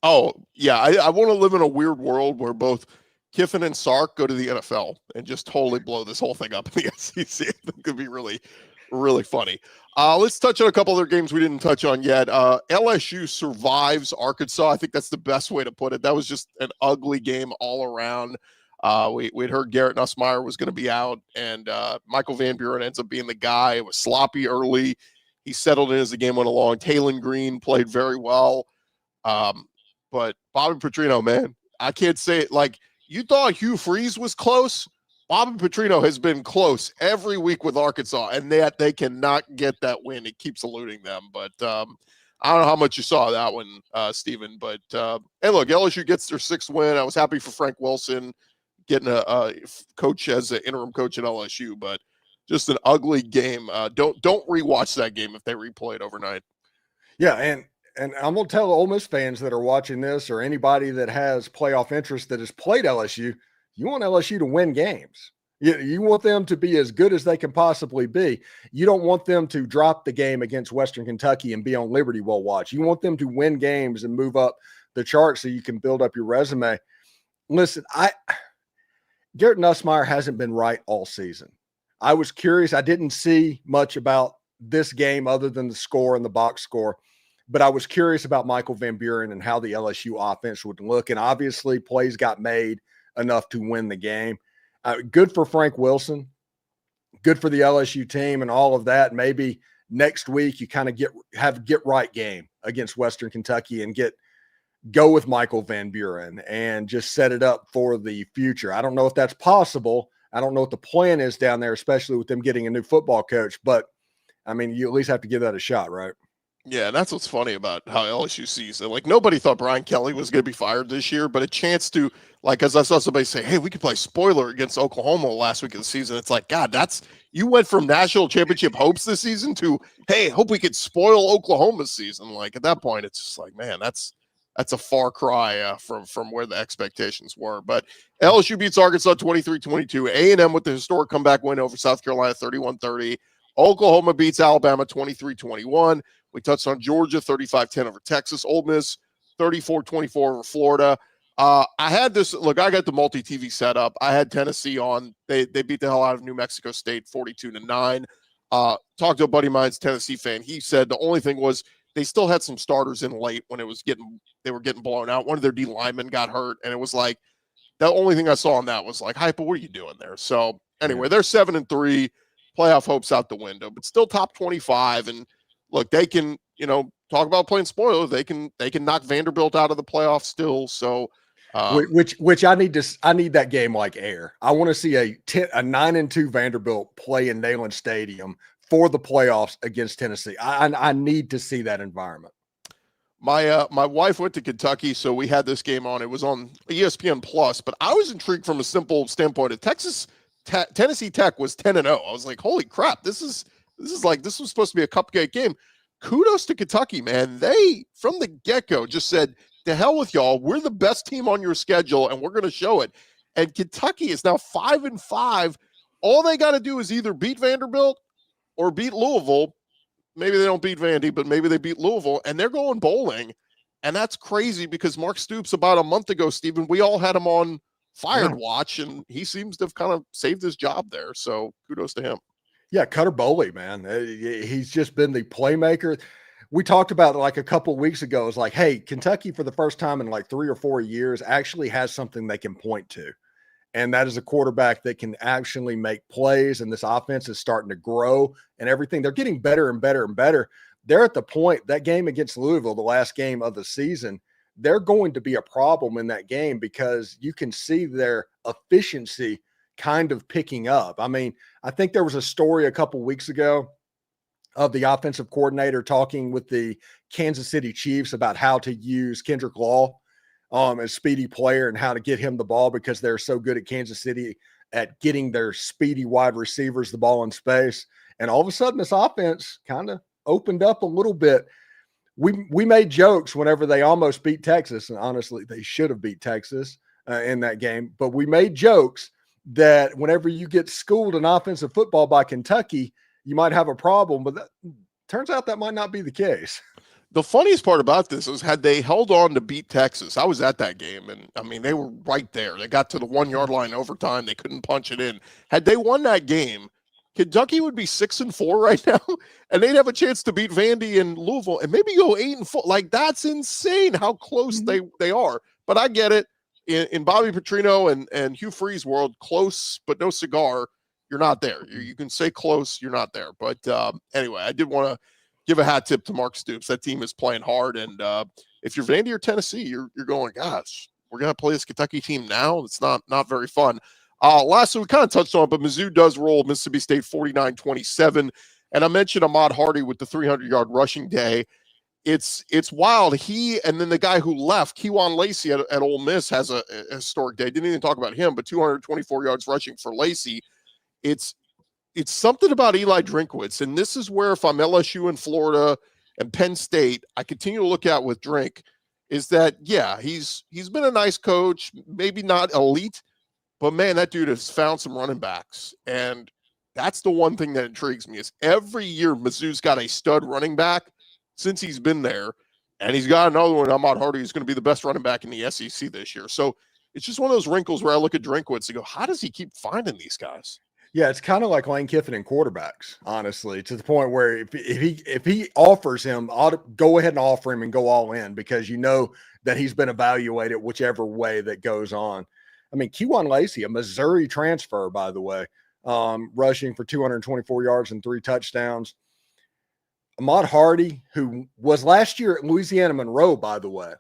want to live in a weird world where both Kiffin and Sark go to the NFL and just totally blow this whole thing up in the SEC. I think it could be really, really funny. Let's touch on a couple other games we didn't touch on yet. LSU survives Arkansas. I think that's the best way to put it. That was just an ugly game all around. We'd heard Garrett Nussmeier was going to be out, and Michael Van Buren ends up being the guy. It was sloppy early. He settled in as the game went along. Talon Green played very well. But Bobby Petrino, man, I can't say it. Like, you thought Hugh Freeze was close. Bobby Petrino has been close every week with Arkansas, and they cannot get that win. It keeps eluding them. But I don't know how much you saw that one, Stephen. But hey, look, LSU gets their 6th win. I was happy for Frank Wilson getting a coach as an interim coach at LSU, but just an ugly game. Don't rewatch that game if they replay it overnight. Yeah, and I'm gonna tell Ole Miss fans that are watching this, or anybody that has playoff interest that has played LSU, you want LSU to win games. You want them to be as good as they can possibly be. You don't want them to drop the game against Western Kentucky and be on Liberty Bowl watch. You want them to win games and move up the chart so you can build up your resume. Listen, Garrett Nussmeier hasn't been right all season. I was curious. I didn't see much about this game other than the score and the box score, but I was curious about Michael Van Buren and how the LSU offense would look. And obviously plays got made enough to win the game. Good for Frank Wilson, good for the LSU team and all of that. Maybe next week you kind of get right game against Western Kentucky and go with Michael Van Buren and just set it up for the future. I don't know if that's possible. I don't know what the plan is down there, especially with them getting a new football coach, but I mean, you at least have to give that a shot, right? Yeah, and that's what's funny about how LSU sees it. Like, nobody thought Brian Kelly was going to be fired this year, but a chance to, like, as I saw somebody say, hey, we could play spoiler against Oklahoma last week of the season. It's like, God, you went from national championship hopes this season to, hey, hope we could spoil Oklahoma's season. Like, at that point, it's just like, man, that's a far cry from where the expectations were. But LSU beats Arkansas 23-22. A&M with the historic comeback win over South Carolina 31-30. Oklahoma beats Alabama 23-21. We touched on Georgia 35-10 over Texas. Ole Miss 34-24 over Florida. I had this. Look, I got the multi-TV set up. I had Tennessee on. They beat the hell out of New Mexico State 42-9. Talked to a buddy of mine's Tennessee fan. He said the only thing was they still had some starters in late when they were getting blown out. One of their D linemen got hurt, and it was like the only thing I saw on that was like, Hyper, what are you doing there? So anyway, they're 7-3. Playoff hopes out the window, but still top 25. And look, they can, talk about playing spoiler. They can knock Vanderbilt out of the playoffs still. So, which I need that game like air. I want to see a 9-2 Vanderbilt play in Neyland Stadium for the playoffs against Tennessee. I need to see that environment. My wife went to Kentucky, so we had this game on. It was on ESPN Plus, but I was intrigued from a simple standpoint of Tennessee Tech was 10-0. I was like, holy crap, this was supposed to be a cupcake game. Kudos to Kentucky, man. They, from the get-go, just said, to hell with y'all. We're the best team on your schedule, and we're going to show it. And Kentucky is now 5-5. All they got to do is either beat Vanderbilt or beat Louisville. Maybe they don't beat Vandy, but maybe they beat Louisville, and they're going bowling. And that's crazy because Mark Stoops, about a month ago, Stephen, we all had him on fired watch, and he seems to have kind of saved his job there. So kudos to him. Yeah, Cutter Boley, man. He's just been the playmaker. We talked about it like a couple of weeks ago. It's like, hey, Kentucky for the first time in like 3 or 4 years actually has something they can point to. And that is a quarterback that can actually make plays. And this offense is starting to grow and everything. They're getting better and better and better. They're at the point, that game against Louisville, the last game of the season, they're going to be a problem in that game because you can see their efficiency kind of picking up. I mean, I think there was a story a couple weeks ago of the offensive coordinator talking with the Kansas City Chiefs about how to use Kendrick Law as speedy player and how to get him the ball because they're so good at Kansas City at getting their speedy wide receivers the ball in space. And all of a sudden this offense kind of opened up a little bit. We made jokes whenever they almost beat Texas, and honestly, they should have beat Texas in that game. But we made jokes that whenever you get schooled in offensive football by Kentucky, you might have a problem. But that turns out that might not be the case. The funniest part about this is had they held on to beat Texas, I was at that game, and I mean, they were right there. They got to the 1 yard line overtime. They couldn't punch it in. Had they won that game, Kentucky would be 6-4 right now, and they'd have a chance to beat Vandy and Louisville and maybe go 8-4. Like, that's insane how close they are. But I get it. In Bobby Petrino and Hugh Freeze world, close but no cigar, you're not there. You can say close, you're not there. But anyway, I did want to give a hat tip to Mark Stoops. That team is playing hard, and if you're Vandy or Tennessee, you're going, gosh, we're going to play this Kentucky team now? It's not very fun. Lastly, we kind of touched on it, but Mizzou does roll Mississippi State 49-27. And I mentioned Ahmad Hardy with the 300-yard rushing day. It's wild. He and then the guy who left, Kejuan Lacey at Ole Miss, has a historic day. Didn't even talk about him, but 224 yards rushing for Lacey. It's something about Eli Drinkwitz. And this is where if I'm LSU in Florida and Penn State, I continue to look at with Drink is that, yeah, he's been a nice coach, maybe not elite, but man, that dude has found some running backs. And that's the one thing that intrigues me is every year Mizzou's got a stud running back since he's been there. And he's got another one, Ahmad Hardy, who's going to be the best running back in the SEC this year. So it's just one of those wrinkles where I look at Drinkwitz and go, how does he keep finding these guys? Yeah, it's kind of like Lane Kiffin in quarterbacks, honestly, to the point where if he offers him, go ahead and offer him and go all in because you know that he's been evaluated whichever way that goes on. I mean, Kewan Lacey, a Missouri transfer, by the way, rushing for 224 yards and 3 touchdowns. Ahmad Hardy, who was last year at Louisiana Monroe, by the way,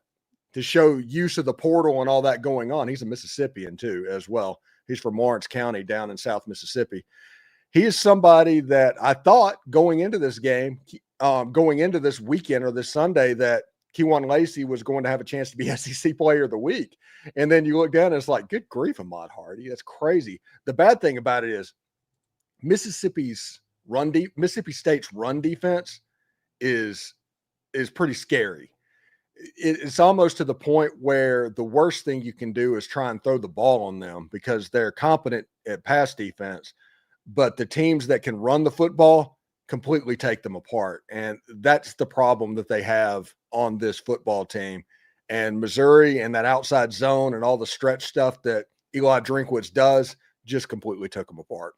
to show use of the portal and all that going on. He's a Mississippian too, as well. He's from Lawrence County down in South Mississippi. He is somebody that I thought going into this game, going into this weekend or this Sunday, that Kewan Lacey was going to have a chance to be SEC Player of the Week. And then you look down and it's like, good grief, Ahmad Hardy. That's crazy. The bad thing about it is Mississippi State's run defense is pretty scary. It's almost to the point where the worst thing you can do is try and throw the ball on them because they're competent at pass defense, but the teams that can run the football completely take them apart. And that's the problem that they have on this football team. And Missouri and that outside zone and all the stretch stuff that Eli Drinkwitz does just completely took them apart.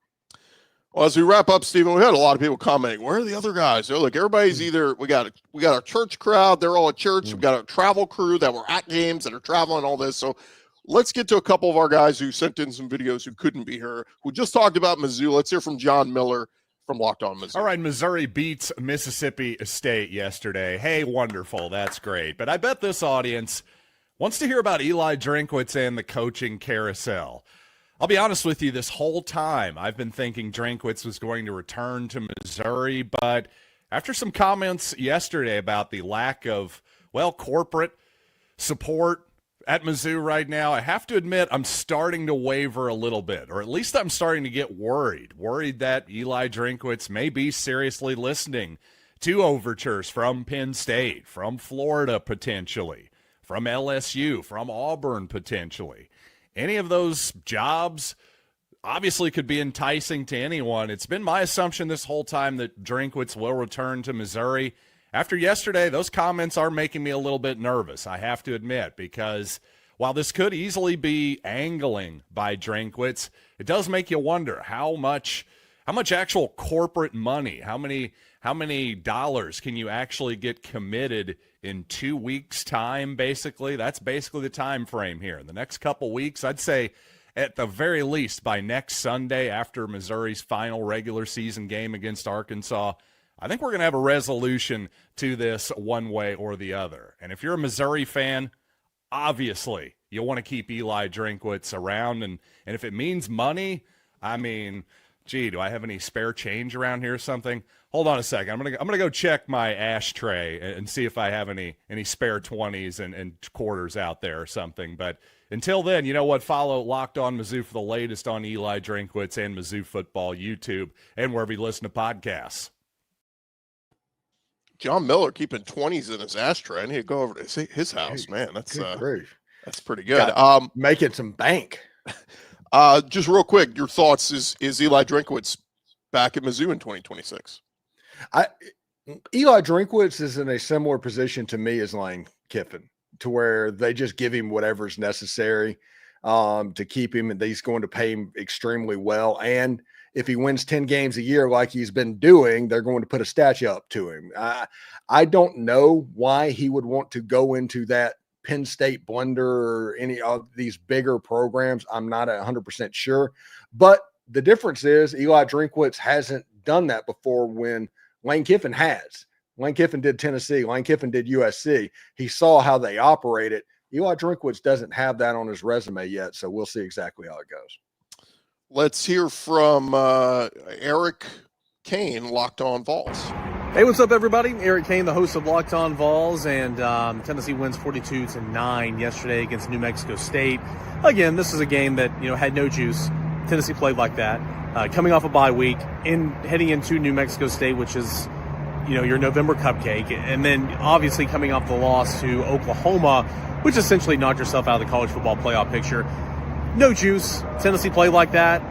Well, as we wrap up, Stephen, we had a lot of people commenting. Where are the other guys? They're like, everybody's either we got our church crowd, they're all at church. We got a travel crew that were at games that are traveling, all this. So let's get to a couple of our guys who sent in some videos who couldn't be here. We just talked about Mizzou. Let's hear from John Miller from Locked On Mizzou. All right, Missouri beats Mississippi State yesterday. Hey, wonderful. That's great. But I bet this audience wants to hear about Eli Drinkwitz and the coaching carousel. I'll be honest with you, this whole time I've been thinking Drinkwitz was going to return to Missouri, but after some comments yesterday about the lack of, corporate support at Mizzou right now, I have to admit I'm starting to waver a little bit, or at least I'm starting to get worried that Eli Drinkwitz may be seriously listening to overtures from Penn State, from Florida potentially, from LSU, from Auburn potentially. Any of those jobs obviously could be enticing to anyone. It's been my assumption this whole time that Drinkwitz will return to Missouri. After yesterday, those comments are making me a little bit nervous, I have to admit, because while this could easily be angling by Drinkwitz, it does make you wonder how much actual corporate money, how many dollars can you actually get committed in 2 weeks' time, basically? That's basically the time frame here. In the next couple weeks, I'd say at the very least by next Sunday after Missouri's final regular season game against Arkansas, I think we're going to have a resolution to this one way or the other. And if you're a Missouri fan, obviously you want to keep Eli Drinkwitz around. And if it means money, I mean, gee, do I have any spare change around here or something? Hold on a second. I'm gonna go check my ashtray and see if I have any spare 20s and quarters out there or something. But until then, you know what? Follow Locked On Mizzou for the latest on Eli Drinkwitz and Mizzou football, YouTube, and wherever you listen to podcasts. John Miller keeping 20s in his ashtray. I need to go over to his house, man. That's pretty good. Making some bank. Just real quick, your thoughts is Eli Drinkwitz back at Mizzou in 2026? Eli Drinkwitz is in a similar position to me as Lane Kiffin, to where they just give him whatever's necessary to keep him, and he's going to pay him extremely well. And if he wins 10 games a year like he's been doing, they're going to put a statue up to him. I don't know why he would want to go into that Penn State blunder or any of these bigger programs. I'm not 100% sure. But the difference is Eli Drinkwitz hasn't done that before when Lane Kiffin has. Lane Kiffin did Tennessee. Lane Kiffin did USC. He saw how they operated. Eli Drinkwitz doesn't have that on his resume yet, so we'll see exactly how it goes. Let's hear from Eric Kane, Locked On Vols. Hey, what's up, everybody? Eric Kane, the host of Locked On Vols, and Tennessee wins 42-9 yesterday against New Mexico State. Again, this is a game that had no juice. Tennessee played like that. Coming off a bye week, heading into New Mexico State, which is your November cupcake, and then obviously coming off the loss to Oklahoma, which essentially knocked yourself out of the college football playoff picture. No juice. Tennessee played like that.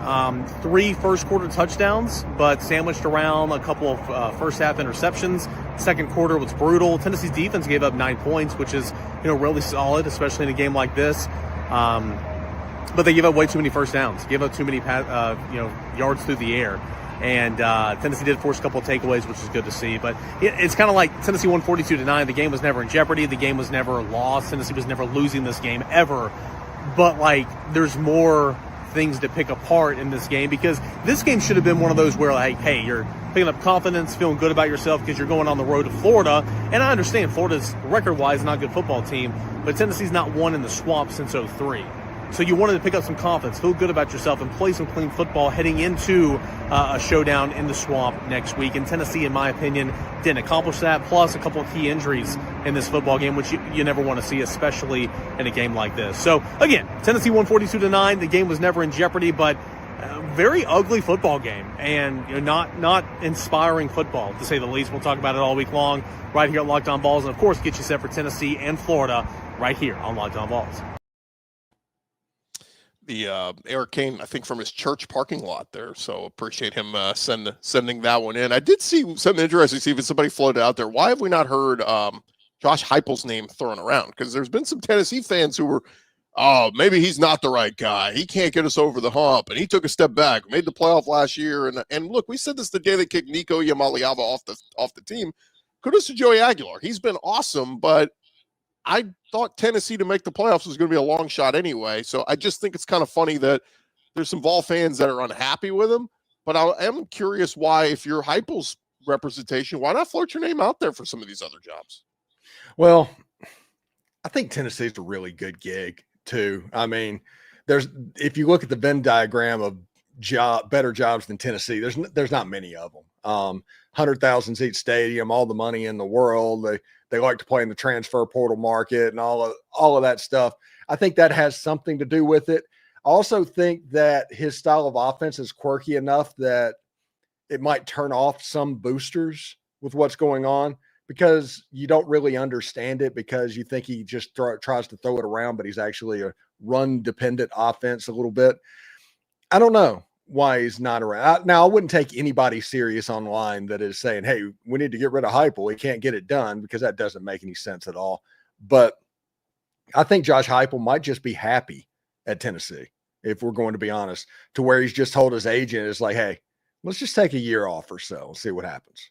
3 first-quarter touchdowns, but sandwiched around a couple of first-half interceptions. Second quarter was brutal. Tennessee's defense gave up 9 points, which is really solid, especially in a game like this. But they gave up way too many first downs. Gave up too many yards through the air. And Tennessee did force a couple of takeaways, which is good to see. But it's kind of like Tennessee won 42-9. The game was never in jeopardy. The game was never lost. Tennessee was never losing this game ever. But, there's more things to pick apart in this game, because this game should have been one of those where, hey, you're picking up confidence, feeling good about yourself because you're going on the road to Florida. And I understand Florida's record-wise not a good football team, but Tennessee's not won in the swamp since 2003. So you wanted to pick up some confidence, feel good about yourself, and play some clean football heading into a showdown in the swamp next week. And Tennessee, in my opinion, didn't accomplish that, plus a couple of key injuries in this football game, which you never want to see, especially in a game like this. So, again, Tennessee won 42-9. The game was never in jeopardy, but very ugly football game, and not inspiring football, to say the least. We'll talk about it all week long right here at Locked On Balls, and, of course, get you set for Tennessee and Florida right here on Locked On Balls. The Eric Kane, I think, from his church parking lot there. So appreciate him sending that one in. I did see something interesting, Steve, somebody floated out there. Why have we not heard Josh Heupel's name thrown around? Because there's been some Tennessee fans who were, maybe he's not the right guy. He can't get us over the hump. And he took a step back, made the playoff last year. And look, we said this the day they kicked Nico Yamaliava off the team. Kudos to Joey Aguilar. He's been awesome, but I thought Tennessee to make the playoffs was going to be a long shot anyway. So I just think it's kind of funny that there's some Vol fans that are unhappy with him. But I am curious why, if you're Heupel's representation, why not float your name out there for some of these other jobs? Well, I think Tennessee's a really good gig too. I mean, if you look at the Venn diagram of better jobs than Tennessee, there's not many of them. 100,000 seat stadium, all the money in the world. They like to play in the transfer portal market and all of that stuff. I think that has something to do with it. I also think that his style of offense is quirky enough that it might turn off some boosters with what's going on, because you don't really understand it, because you think he just tries to throw it around, but he's actually a run-dependent offense a little bit. I don't know why he's not around. Now, I wouldn't take anybody serious online that is saying, hey, we need to get rid of Heupel. We can't get it done, because that doesn't make any sense at all. But I think Josh Heupel might just be happy at Tennessee, if we're going to be honest, to where he's just told his agent, it's like, hey, let's just take a year off or so and see what happens.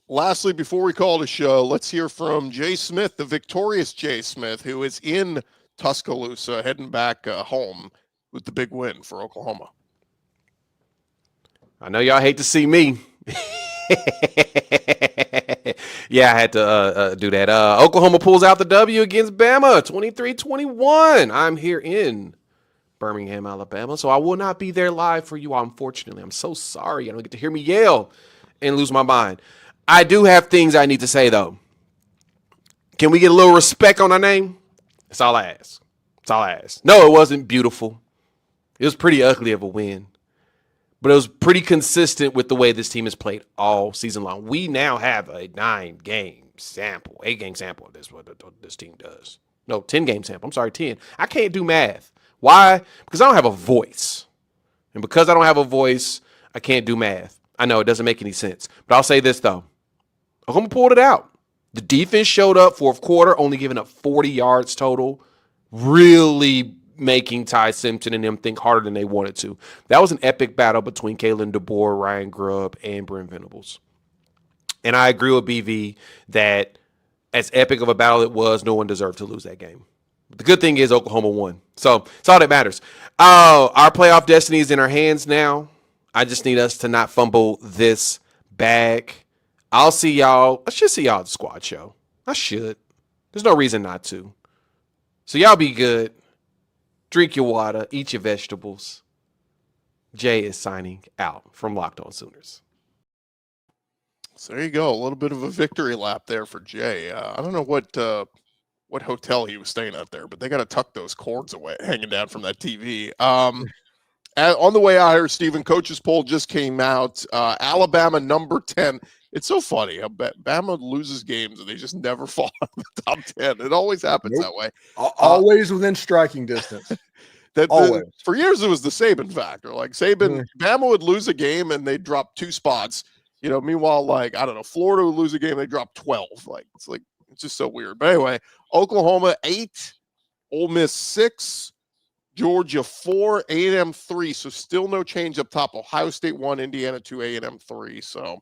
Lastly, before we call the show, let's hear from Jay Smith, the victorious Jay Smith, who is in Tuscaloosa, heading back home with the big win for Oklahoma. I know y'all hate to see me. Yeah, I had to do that. Oklahoma pulls out the W against Bama, 23-21. I'm here in Birmingham, Alabama, so I will not be there live for you, unfortunately. I'm so sorry. I don't get to hear me yell and lose my mind. I do have things I need to say, though. Can we get a little respect on our name? That's all I ask. That's all I ask. No, it wasn't beautiful. It was pretty ugly of a win. But it was pretty consistent with the way this team has played all season long. We now have a 8-game sample of this, what this team does. No, 10-game sample. I'm sorry, 10. I can't do math. Why? Because I don't have a voice. And because I don't have a voice, I can't do math. I know it doesn't make any sense. But I'll say this, though. Oklahoma pulled it out. The defense showed up fourth quarter, only giving up 40 yards total. Really making Ty Simpson and them think harder than they wanted to. That was an epic battle between Kalen DeBoer, Ryan Grubb, and Brent Venables. And I agree with BV that as epic of a battle it was, no one deserved to lose that game. But the good thing is Oklahoma won. So it's all that matters. Our playoff destiny is in our hands now. I just need us to not fumble this bag. I'll see y'all. I should see y'all at the squad show. I should. There's no reason not to. So y'all be good. Drink your water. Eat your vegetables. Jay is signing out from Locked On Sooners. So there you go. A little bit of a victory lap there for Jay. I don't know what hotel he was staying at there, but they got to tuck those cords away, hanging down from that TV. On the way out here, Stephen, coach's poll just came out. Alabama number 10. It's so funny. Bama loses games and they just never fall out of the top 10. It always happens that way. Always within striking distance. For years, it was the Saban factor. Like Saban, Bama would lose a game and they'd drop 2 spots. Meanwhile, like, I don't know, Florida would lose a game, they drop 12. It's just so weird. But anyway, Oklahoma 8, Ole Miss 6, Georgia 4, A&M 3. So still no change up top. Ohio State 1, Indiana 2, A&M 3. So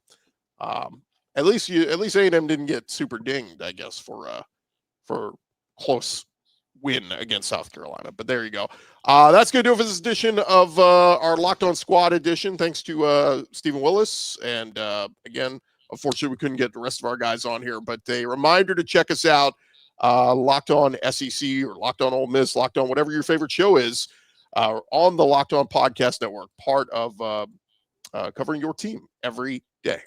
at least A&M didn't get super dinged, I guess, for close win against South Carolina. But there you go. That's going to do it for this edition of our Locked On Squad edition. Thanks to Stephen Willis. And again, unfortunately, we couldn't get the rest of our guys on here. But a reminder to check us out, Locked On SEC or Locked On Ole Miss, Locked On whatever your favorite show is, on the Locked On Podcast Network, part of covering your team every day.